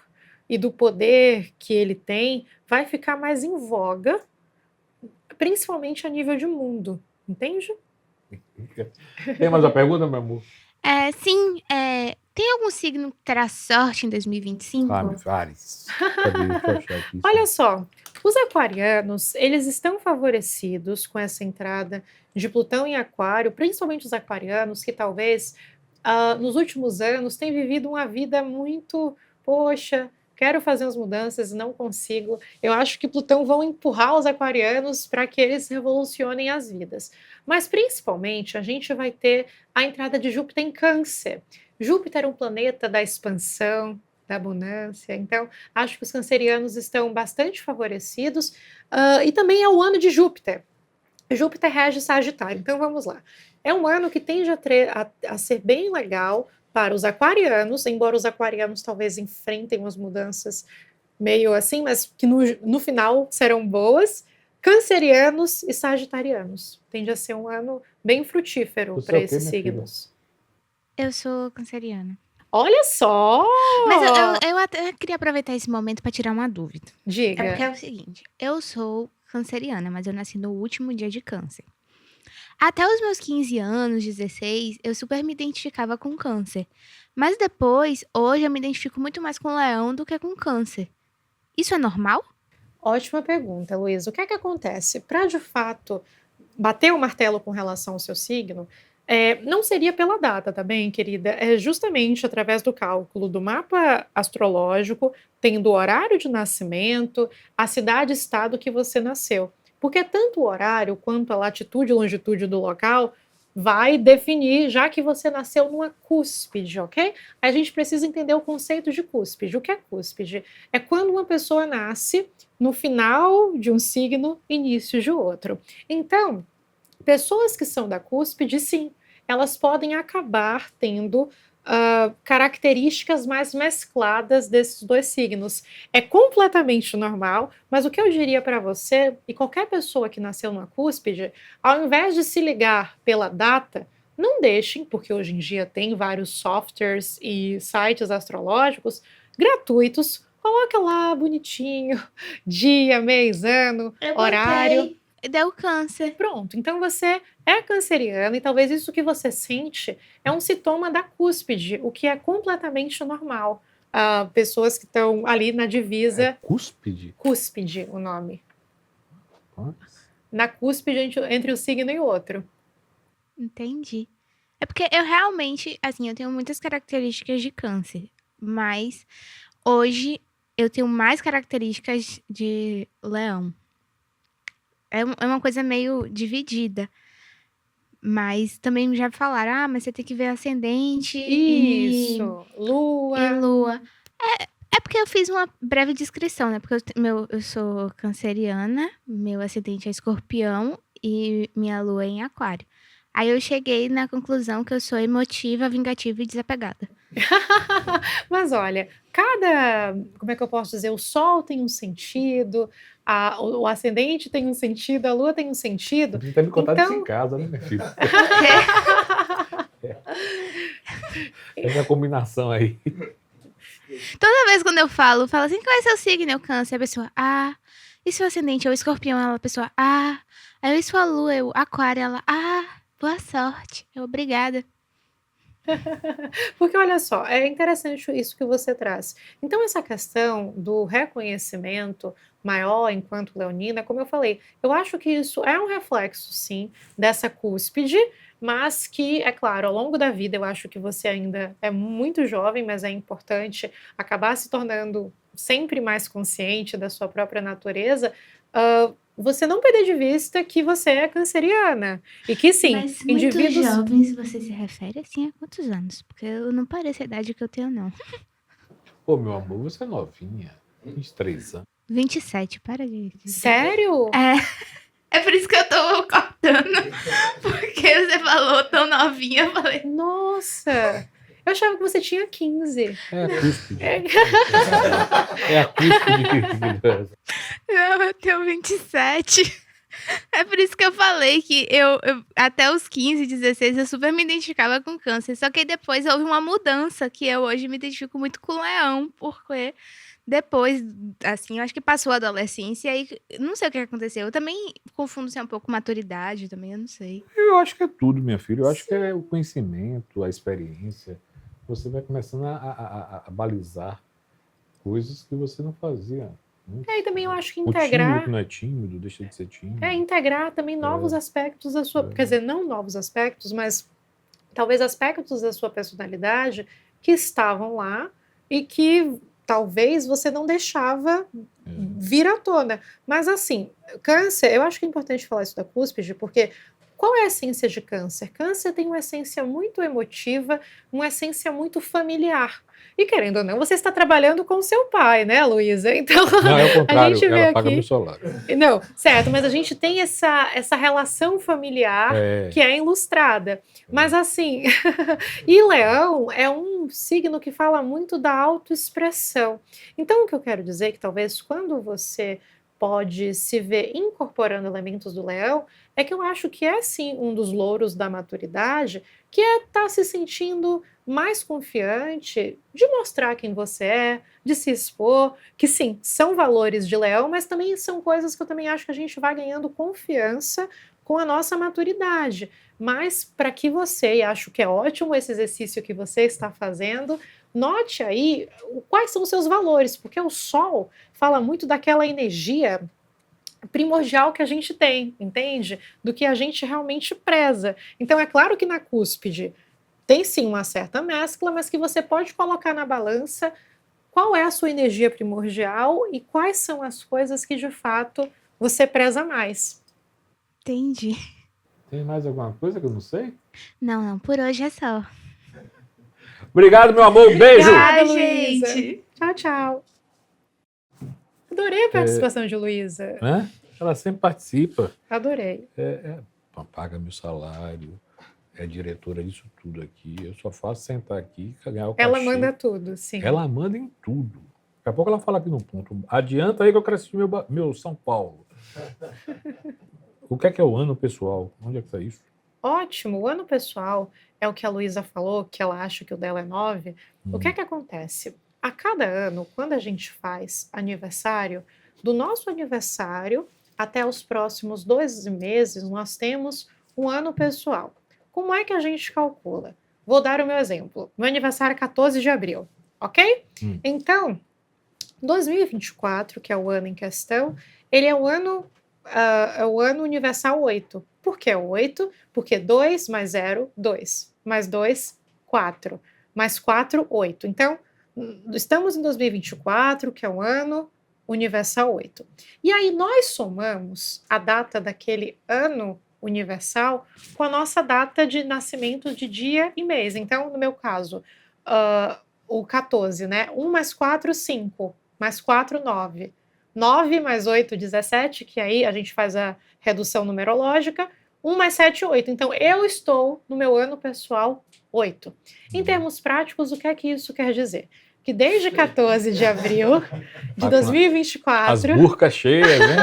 e do poder que ele tem vai ficar mais em voga, principalmente a nível de mundo, entende? Tem mais uma pergunta, meu amor? Sim, tem algum signo que terá sorte em 2025? Vários. Cadê? Deixa eu achar aqui. Olha só, os aquarianos, eles estão favorecidos com essa entrada de Plutão em Aquário, principalmente os aquarianos que talvez nos últimos anos têm vivido uma vida muito, poxa, quero fazer as mudanças e não consigo. Eu acho que Plutão vão empurrar os aquarianos para que eles revolucionem as vidas. Mas, principalmente, a gente vai ter a entrada de Júpiter em Câncer. Júpiter é um planeta da expansão, da abundância. Então, acho que os cancerianos estão bastante favorecidos. E também é o ano de Júpiter. Júpiter rege Sagitário. Então, vamos lá. É um ano que tende a ser bem legal para os aquarianos, embora os aquarianos talvez enfrentem umas mudanças meio assim, mas que no final serão boas. Cancerianos e sagitarianos. Tende a ser um ano bem frutífero para esses signos. Eu sou canceriana. Olha só! Mas eu até queria aproveitar esse momento para tirar uma dúvida. Diga. Porque é o seguinte, eu sou canceriana, mas eu nasci no último dia de câncer. Até os meus 15 anos, 16, eu super me identificava com câncer. Mas depois, hoje, eu me identifico muito mais com leão do que com câncer. Isso é normal? Ótima pergunta, Luiz. O que é que acontece? Para, de fato, bater o martelo com relação ao seu signo, não seria pela data, tá bem, querida? É justamente através do cálculo do mapa astrológico, tendo o horário de nascimento, a cidade e estado que você nasceu. Porque tanto o horário quanto a latitude e longitude do local vai definir, já que você nasceu numa cúspide, ok? A gente precisa entender o conceito de cúspide. O que é cúspide? É quando uma pessoa nasce no final de um signo, início de outro. Então, pessoas que são da cúspide, sim, elas podem acabar tendo características mais mescladas desses dois signos. É completamente normal, mas o que eu diria para você, e qualquer pessoa que nasceu numa cúspide, ao invés de se ligar pela data, não deixem, porque hoje em dia tem vários softwares e sites astrológicos gratuitos, coloca lá bonitinho, dia, mês, ano, horário. Deu câncer. Pronto, então você é canceriana e talvez isso que você sente é um sintoma da cúspide, o que é completamente normal. Pessoas que estão ali na divisa. Cúspide? Cúspide, o nome. Nossa. Na cúspide entre o signo e o outro. Entendi. É porque eu realmente, assim, eu tenho muitas características de câncer, mas hoje eu tenho mais características de leão. É uma coisa meio dividida. Mas também já falaram, mas você tem que ver ascendente Isso, lua. e lua. É porque eu fiz uma breve descrição, né? Porque eu sou canceriana, meu ascendente é escorpião e minha lua é em aquário. Aí eu cheguei na conclusão que eu sou emotiva, vingativa e desapegada. Mas olha, como é que eu posso dizer? O sol tem um sentido, o ascendente tem um sentido, a lua tem um sentido. A gente deve contar Então- disso em casa, né, minha filha? Essa combinação aí. Toda vez quando eu falo assim, qual é seu signo? Eu câncer. A pessoa, e seu ascendente? Eu escorpião. Ela, a pessoa, Aí eu sua lua, eu aquário. Ela, boa sorte. Eu, obrigada. Porque olha só, é interessante isso que você traz. Então, essa questão do reconhecimento maior enquanto leonina, como eu falei, eu acho que isso é um reflexo, sim, dessa cúspide, mas que, é claro, ao longo da vida, eu acho que você ainda é muito jovem, mas é importante acabar se tornando sempre mais consciente da sua própria natureza, você não perder de vista que você é canceriana. E que sim, Mas muito indivíduos. jovens, você se refere assim a quantos anos? Porque eu não pareço a idade que eu tenho, não. Pô, meu amor, você é novinha. 23 anos. 27, para de... Sério? É por isso que eu tô cortando. Porque você falou tão novinha, eu falei... Nossa! Eu achava que você tinha 15. É a cúspide. É a cúspide. Não, eu tenho 27. É por isso que eu falei que eu até os 15, 16, eu super me identificava com câncer. Só que aí depois houve uma mudança, que eu hoje me identifico muito com leão, porque depois, assim, eu acho que passou a adolescência, e aí não sei o que aconteceu. Eu também confundo se é um pouco maturidade, também, eu não sei. Eu acho que é tudo, minha filha. Eu acho que é o conhecimento, a experiência. Você vai começando a balizar coisas que você não fazia. E aí também eu acho que O tímido integrar. que não é tímido, deixa de ser tímido. Integrar também novos aspectos da sua. Quer dizer, não novos aspectos, mas talvez aspectos da sua personalidade que estavam lá e que talvez você não deixava vir à tona. Mas assim, câncer, eu acho que é importante falar isso da cúspide, porque qual é a essência de câncer? Câncer tem uma essência muito emotiva, uma essência muito familiar. E querendo ou não, você está trabalhando com seu pai, né, Luísa? Então, Não, é o contrário, gente vê ela paga aqui- meu salário. Não, certo, mas a gente tem essa relação familiar que é ilustrada. Mas assim, e Leão é um signo que fala muito da autoexpressão. Então, o que eu quero dizer é que talvez quando você pode se ver incorporando elementos do Leão, é que eu acho que é sim um dos louros da maturidade, que é estar se sentindo mais confiante de mostrar quem você é, de se expor, que sim, são valores de Leão, mas também são coisas que eu também acho que a gente vai ganhando confiança com a nossa maturidade. Mas para que você, e acho que é ótimo esse exercício que você está fazendo, note aí quais são os seus valores, porque o Sol fala muito daquela energia primordial que a gente tem, entende? Do que a gente realmente preza. Então é claro que na cúspide tem sim uma certa mescla, mas que você pode colocar na balança qual é a sua energia primordial e quais são as coisas que de fato você preza mais. Entendi. Tem mais alguma coisa que eu não sei? Não, por hoje é só. Obrigado, meu amor. Um beijo. Obrigada, Luísa. Luísa. Tchau, tchau. Adorei a participação de Luísa. Ela sempre participa. Adorei. Paga meu salário. é diretora disso tudo aqui. Eu só faço sentar aqui e ganhar o Ela cachê. manda tudo, sim. Ela manda em tudo. Daqui a pouco ela fala aqui no ponto. Adianta aí que eu cresci meu São Paulo. O que é o ano pessoal? Onde é que tá isso? Ótimo, o ano pessoal é o que a Luísa falou, que ela acha que o dela é 9. O que é que acontece? A cada ano, quando a gente faz aniversário, do nosso aniversário até os próximos 12 meses, nós temos um ano pessoal. Como é que a gente calcula? Vou dar o meu exemplo. Meu aniversário é 14 de abril, ok? Então, 2024, que é o ano em questão, ele é o ano universal 8. Por que 8? Porque 2 mais 0, 2. Mais 2, 4. Mais 4, 8. Então, estamos em 2024, que é o ano universal 8. E aí nós somamos a data daquele ano universal com a nossa data de nascimento de dia e mês. Então, no meu caso, o 14, né? 1 mais 4, 5. Mais 4, 9. 9 mais 8, 17, que aí a gente faz a redução numerológica. 1 mais 7, 8. Então, eu estou no meu ano pessoal 8. Em termos práticos, o que é que isso quer dizer? Que desde 14 de abril de 2024... As burcas cheias, né?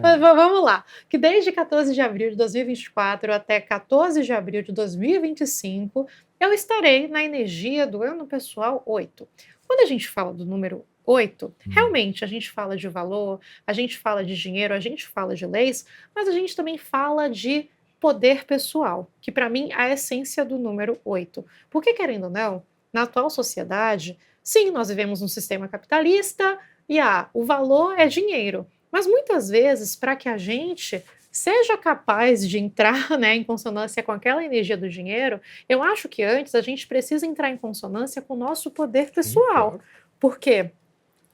Mas vamos lá. Que desde 14 de abril de 2024 até 14 de abril de 2025, eu estarei na energia do ano pessoal 8. Quando a gente fala do número 8, realmente a gente fala de valor, a gente fala de dinheiro, a gente fala de leis, mas a gente também fala de poder pessoal, que para mim é a essência do número 8. Porque, querendo ou não, na atual sociedade, sim, nós vivemos num sistema capitalista e o valor é dinheiro. Mas muitas vezes, para que a gente seja capaz de entrar, né, em consonância com aquela energia do dinheiro, eu acho que antes a gente precisa entrar em consonância com o nosso poder pessoal. Sim, claro. Por quê?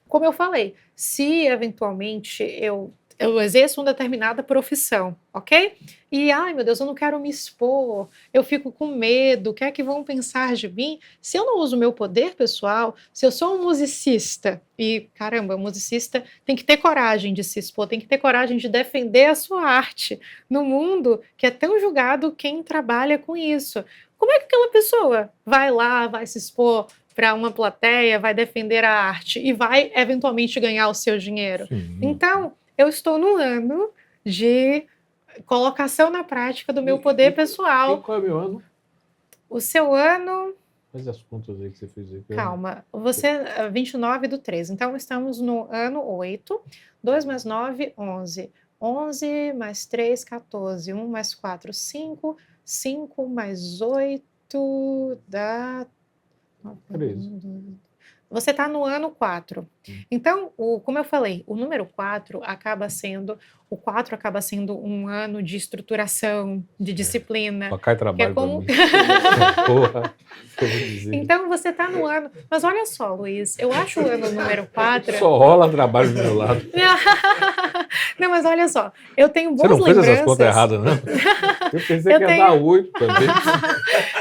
Como eu falei, se eventualmente eu exerço uma determinada profissão, ok? E, ai meu Deus, eu não quero me expor, eu fico com medo, o que é que vão pensar de mim? Se eu não uso o meu poder pessoal, se eu sou um musicista, e caramba, musicista tem que ter coragem de se expor, tem que ter coragem de defender a sua arte no mundo que é tão julgado quem trabalha com isso. Como é que aquela pessoa vai lá, vai se expor para uma plateia, vai defender a arte e vai eventualmente ganhar o seu dinheiro? Sim. Então, eu estou no ano de colocação na prática do meu poder pessoal. E qual é o meu ano? O seu ano... Faz as contas aí que você fez aí. Calma, você é 29/3. Então, estamos no ano 8. 2 mais 9, 11. 11 mais 3, 14. 1 mais 4, 5. 5 mais 8 dá... 13. Você está no ano 4. Então, como eu falei, o número 4 acaba sendo um ano de estruturação, de disciplina. Só cai trabalho pra mim. Porra, eu vou dizer. Então, você está no ano... Mas olha só, Luiz, eu acho o ano número 4... Só rola trabalho do meu lado. Não, mas olha só, eu tenho Você boas não fez lembranças... essas contas erradas, não? Eu pensei que ia dar 8 também.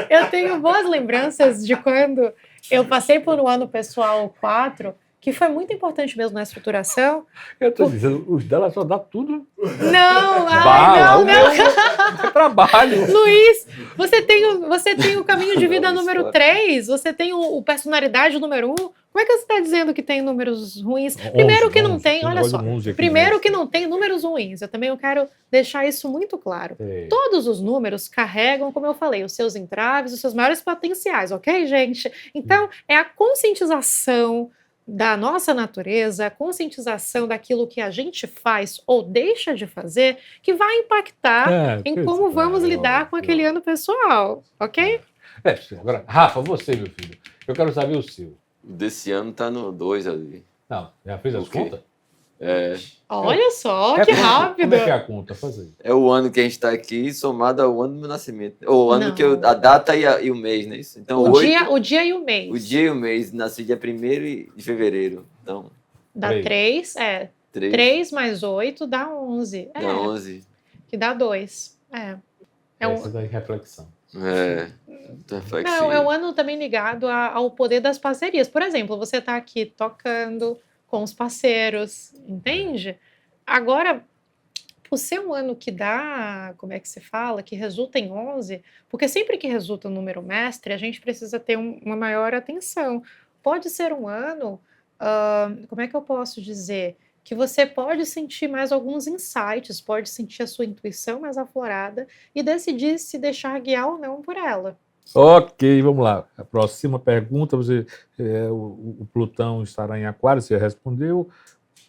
Eu tenho boas lembranças de quando eu passei por um ano pessoal 4, que foi muito importante mesmo na estruturação. Eu tô dizendo, os dela só dá tudo. Não, Bala, não. É trabalho. Luiz, você tem o caminho de vida número 3, você tem o personalidade número 1. Como é que você está dizendo que tem números ruins? Primeiro que não tem, olha só. Primeiro que não tem números ruins. Eu também quero deixar isso muito claro. Todos os números carregam, como eu falei, os seus entraves, os seus maiores potenciais, ok, gente? Então, é a conscientização da nossa natureza, a conscientização daquilo que a gente faz ou deixa de fazer, que vai impactar em como vamos lidar com aquele ano pessoal, ok? Agora, Rafa, você, meu filho, eu quero saber o seu. Desse ano tá no 2 ali. Não, já fez as contas? É. Olha só, que rápido. Como é que é a conta? Faz aí. É o ano que a gente está aqui somado ao ano do meu nascimento. O ano que a data e o mês, não é isso? Então, o dia e o mês. O dia e o mês. Nasci dia 1º de fevereiro. Então, dá 3, 3 mais 8 dá 11. Dá 11. Que dá 2. Essa daí é reflexão. Não, é um ano também ligado ao poder das parcerias. Por exemplo, você está aqui tocando com os parceiros, entende? Agora, por ser um ano que dá, como é que se fala, que resulta em 11, porque sempre que resulta um número mestre, a gente precisa ter uma maior atenção. Pode ser um ano, como é que eu posso dizer? Que você pode sentir mais alguns insights, pode sentir a sua intuição mais aflorada e decidir se deixar guiar ou não por ela. Ok, vamos lá. A próxima pergunta, o Plutão estará em Aquário, você respondeu.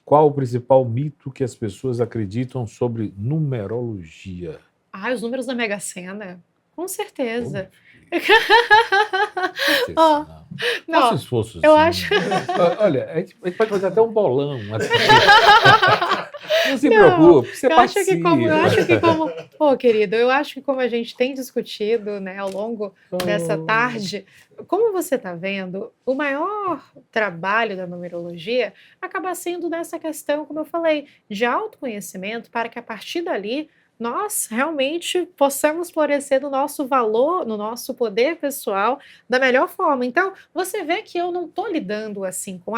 Qual o principal mito que as pessoas acreditam sobre numerologia? Os números da Mega Sena, com certeza. Não. Não, Faça esforço. eu assim. Olha, a gente pode fazer até um bolão. Assim. Não se preocupe, você participa. Querido, eu acho que como a gente tem discutido, né, ao longo dessa tarde, como você está vendo, o maior trabalho da numerologia acaba sendo nessa questão, como eu falei, de autoconhecimento, para que a partir dali nós realmente possamos florescer no nosso valor, no nosso poder pessoal da melhor forma. Então, você vê que eu não estou lidando assim com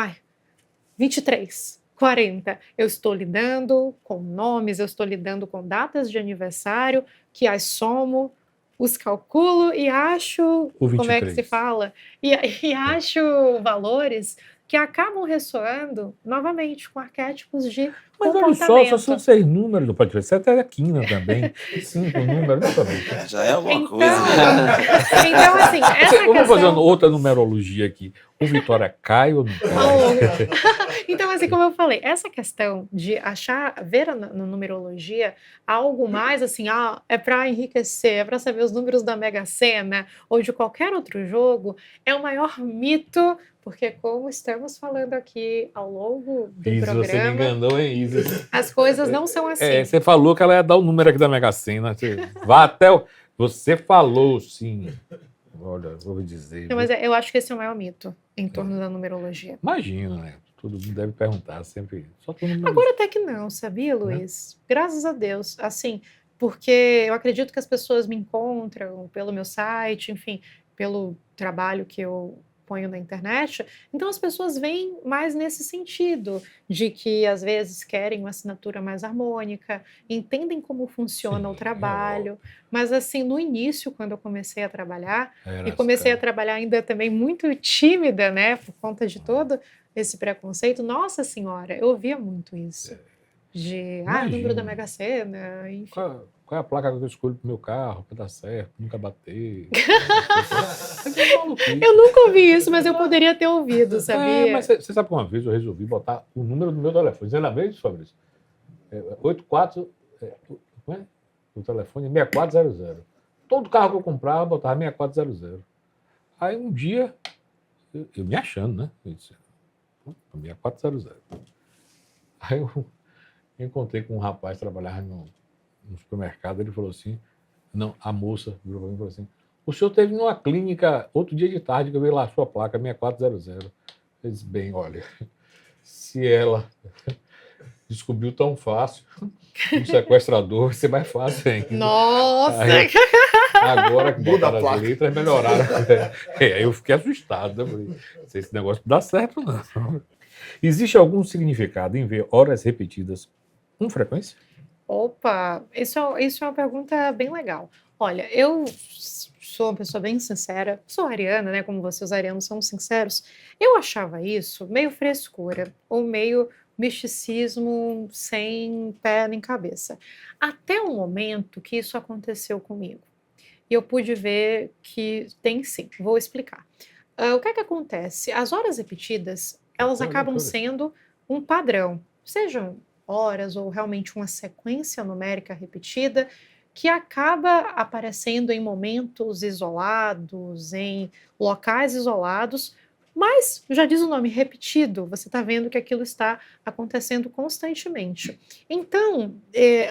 23, 40. Eu estou lidando com nomes, eu estou lidando com datas de aniversário, que as somo, os calculo e acho, como é que se fala? E acho valores que acabam ressoando novamente com arquétipos de comportamento. Olha só são 6 números, não pode ver, você até é quina também, 5 números, não Já é alguma coisa. Então, assim, Vamos fazer outra numerologia aqui. O Vitória cai ou não cai? Então, assim, como eu falei, essa questão de ver na numerologia algo mais assim, é para enriquecer, é para saber os números da Mega Sena ou de qualquer outro jogo, é o maior mito, porque como estamos falando aqui ao longo do programa... Você me enganou, hein, Isa? As coisas não são assim. Você falou que ela ia dar o número aqui da Mega Sena. Vá até Você falou, sim. Olha, vou dizer. Não, mas eu acho que esse é o maior mito em torno da numerologia. Imagina, né? Todo mundo deve perguntar sempre. Agora até que não, sabia, Luiz? Graças a Deus. Assim, porque eu acredito que as pessoas me encontram pelo meu site, enfim, pelo trabalho que eu ponho na internet, então as pessoas vêm mais nesse sentido, de que às vezes querem uma assinatura mais harmônica, entendem como funciona o trabalho, mas assim, no início, quando eu comecei a trabalhar, a trabalhar ainda também muito tímida, né, por conta de todo esse preconceito, nossa senhora, eu ouvia muito isso, de, número da Mega Sena, enfim. Qual é a placa que eu escolho pro meu carro para dar certo, nunca bater? Eu nunca ouvi isso, mas eu poderia ter ouvido, sabia? Mas você sabe que uma vez eu resolvi botar o número do meu telefone. Você lembra disso, Fabrício? 84... O telefone é 6400. Todo carro que eu comprava, eu botava 6400. Aí um dia, eu me achando, né? Eu disse, 6400. Aí eu encontrei com um rapaz que trabalhava no supermercado, ele falou assim, a moça virou para mim e falou assim, o senhor teve numa clínica outro dia de tarde que eu vi lá a sua placa 6400. Eu disse, bem, olha, se ela descobriu tão fácil um sequestrador, vai ser mais fácil ainda. Nossa! Agora que botaram as letras, melhoraram. Aí eu fiquei assustado, né? Falei, não sei se esse negócio dá certo, não. Existe algum significado em ver horas repetidas com frequência? Opa, isso é uma pergunta bem legal. Olha, eu sou uma pessoa bem sincera, sou ariana, né? Como vocês, os arianos, são sinceros. Eu achava isso meio frescura, ou meio misticismo sem pé nem cabeça. Até o momento que isso aconteceu comigo. E eu pude ver que tem sim. Vou explicar. O que é que acontece? As horas repetidas, elas acabam sendo um padrão, sejam horas ou realmente uma sequência numérica repetida que acaba aparecendo em momentos isolados, em locais isolados, mas, já diz o nome, repetido, você está vendo que aquilo está acontecendo constantemente. Então,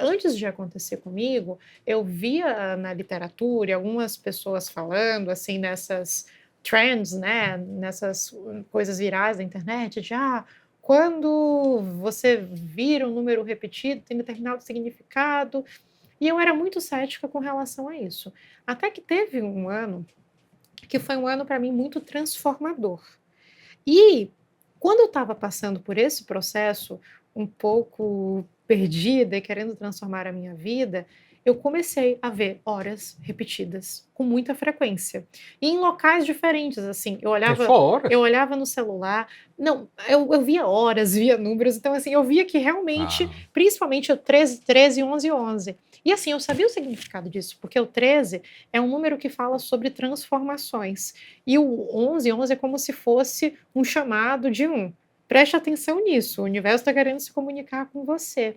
antes de acontecer comigo, eu via na literatura algumas pessoas falando, assim, nessas trends, né, nessas coisas virais da internet, de, quando você vira um número repetido, tem determinado significado, e eu era muito cética com relação a isso. Até que teve um ano que foi um ano para mim muito transformador. E Quando eu estava passando por esse processo, um pouco perdida e querendo transformar a minha vida, eu comecei a ver horas repetidas com muita frequência. E em locais diferentes, assim. Eu É só horas? olhava no celular. Não, eu via horas, via números. Então, assim, eu via que realmente, principalmente o 13, 13, 11, 11. E assim, eu sabia o significado disso, porque o 13 é um número que fala sobre transformações. E o 11, 11 é como se fosse um chamado de um. Preste atenção nisso, o universo está querendo se comunicar com você.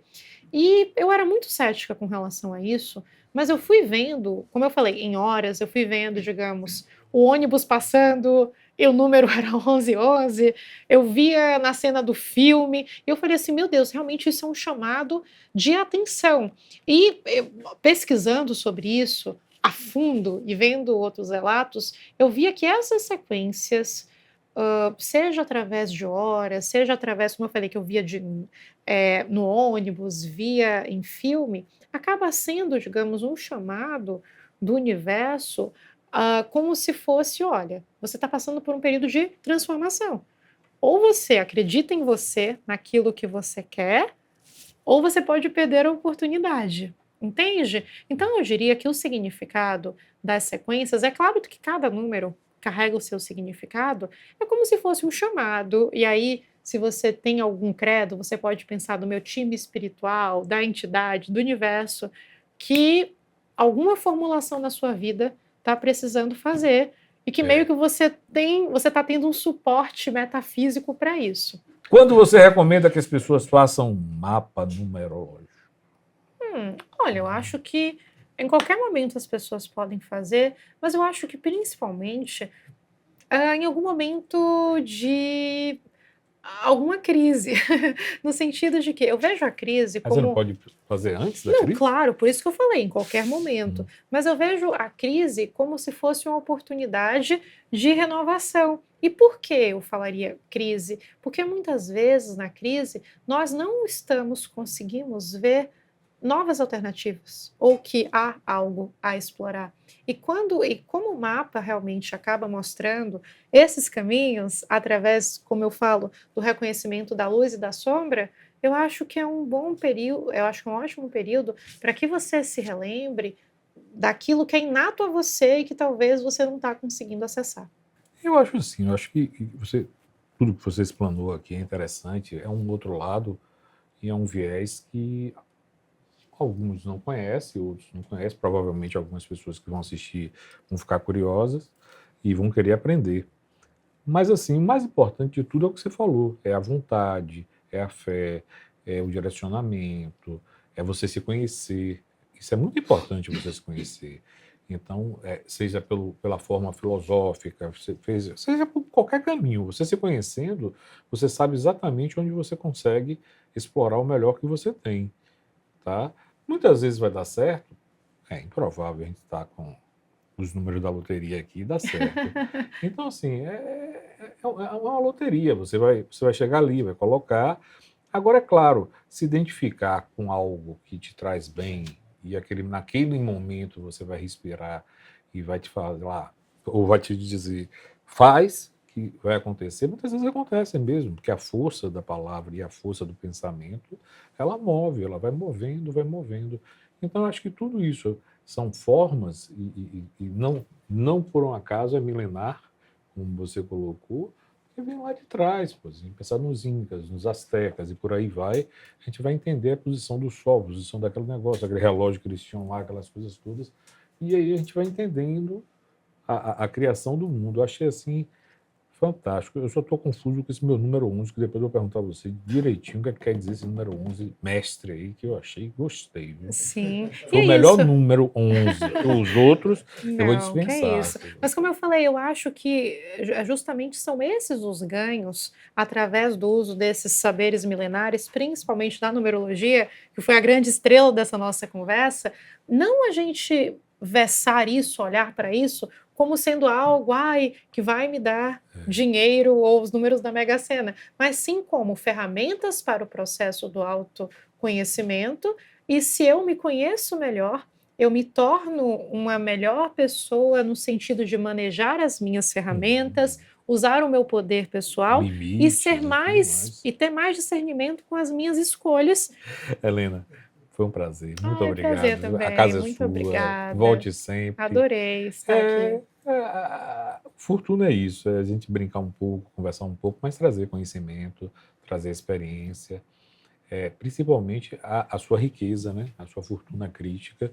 E eu era muito cética com relação a isso, mas eu fui vendo, como eu falei, em horas, eu fui vendo, digamos, o ônibus passando e o número era 1111, eu via na cena do filme, e eu falei assim, meu Deus, realmente isso é um chamado de atenção. E pesquisando sobre isso a fundo e vendo outros relatos, eu via que essas sequências, seja através de horas, seja através, como eu falei, que eu via no ônibus, via em filme, acaba sendo, digamos, um chamado do universo, como se fosse, olha, você está passando por um período de transformação. Ou você acredita em você, naquilo que você quer, ou você pode perder a oportunidade. Entende? Então, eu diria que o significado das sequências, é claro que cada número carrega o seu significado, é como se fosse um chamado, e aí, se você tem algum credo, você pode pensar do meu time espiritual, da entidade, do universo, que alguma formulação na sua vida está precisando fazer, e que meio que você está tendo um suporte metafísico para isso. Quando você recomenda que as pessoas façam um mapa numerológico? Olha, eu acho que em qualquer momento as pessoas podem fazer, mas eu acho que principalmente em algum momento de alguma crise, no sentido de que eu vejo a crise Mas como... você não pode fazer antes da Não, crise? claro, por isso que eu falei, em qualquer momento. Mas eu vejo a crise como se fosse uma oportunidade de renovação. E por que eu falaria crise? Porque muitas vezes na crise nós não conseguimos ver novas alternativas, ou que há algo a explorar. E como o mapa realmente acaba mostrando esses caminhos, através, como eu falo, do reconhecimento da luz e da sombra, eu acho que é um bom período, eu acho que é um ótimo período para que você se relembre daquilo que é inato a você e que talvez você não está conseguindo acessar. Eu acho assim, eu acho que tudo que você explanou aqui é interessante, é um outro lado e é um viés que alguns não conhecem, outros não conhecem, provavelmente algumas pessoas que vão assistir vão ficar curiosas e vão querer aprender. Mas assim, o mais importante de tudo é o que você falou, é a vontade, é a fé, é o direcionamento, é você se conhecer. Isso é muito importante, você se conhecer. Então, seja pela forma filosófica, seja por qualquer caminho, você se conhecendo, você sabe exatamente onde você consegue explorar o melhor que você tem. Tá? Muitas vezes vai dar certo, é improvável a gente estar com os números da loteria aqui e dar certo. Então, assim, é uma loteria, você vai chegar ali, vai colocar. Agora, é claro, se identificar com algo que te traz bem e naquele momento você vai respirar e vai te falar, ou vai te dizer, faz, que vai acontecer, muitas vezes acontece mesmo, porque a força da palavra e a força do pensamento, ela move, ela vai movendo, vai movendo. Então, eu acho que tudo isso são formas, e não por um acaso é milenar, como você colocou, que vem lá de trás, pô, assim, pensar nos incas, nos astecas e por aí vai, a gente vai entender a posição do sol, a posição daquele negócio, aquele relógio que eles tinham lá, aquelas coisas todas, e aí a gente vai entendendo a criação do mundo. Eu achei assim fantástico. Eu só estou confuso com esse meu número 11, que depois eu vou perguntar a você direitinho o que quer dizer esse número 11 mestre aí, que eu achei, gostei. Viu? Sim. Foi o melhor número 11. Os outros eu vou dispensar. Que é isso. Mas como eu falei, eu acho que justamente são esses os ganhos através do uso desses saberes milenares, principalmente da numerologia, que foi a grande estrela dessa nossa conversa, não a gente versar isso, olhar para isso como sendo algo que vai me dar dinheiro ou os números da Mega Sena, mas sim como ferramentas para o processo do autoconhecimento, e se eu me conheço melhor, eu me torno uma melhor pessoa no sentido de manejar as minhas ferramentas, usar o meu poder pessoal e Limites ser tudo mais e ter mais discernimento com as minhas escolhas. Helena, foi um prazer. Muito É um obrigado. prazer também. A casa é Muito sua. obrigada. Volte sempre. Adorei estar aqui. Fortuna é isso, é a gente brincar um pouco, conversar um pouco, mas trazer conhecimento, trazer experiência, principalmente a sua riqueza, né? A sua fortuna crítica,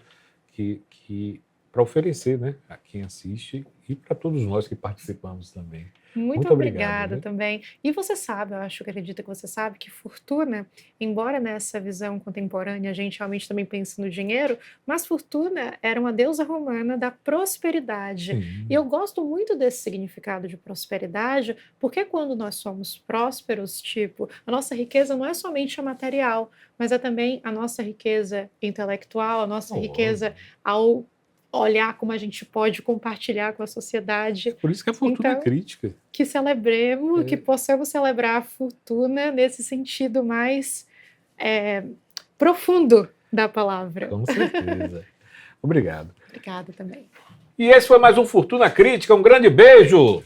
que para oferecer, né, a quem assiste e para todos nós que participamos também. Muito obrigado, obrigada viu? também. E você sabe, eu acho que acredito que você sabe que fortuna, embora nessa visão contemporânea a gente realmente também pense no dinheiro, mas fortuna era uma deusa romana da prosperidade. Sim. E eu gosto muito desse significado de prosperidade, porque quando nós somos prósperos, tipo, a nossa riqueza não é somente a material, mas é também a nossa riqueza intelectual, a nossa riqueza ao olhar como a gente pode compartilhar com a sociedade. Por isso que a fortuna Então, crítica. Que celebremos, que possamos celebrar a fortuna nesse sentido mais profundo da palavra. Com certeza. Obrigado. Obrigada também. E esse foi mais um Fortuna Crítica. Um grande beijo!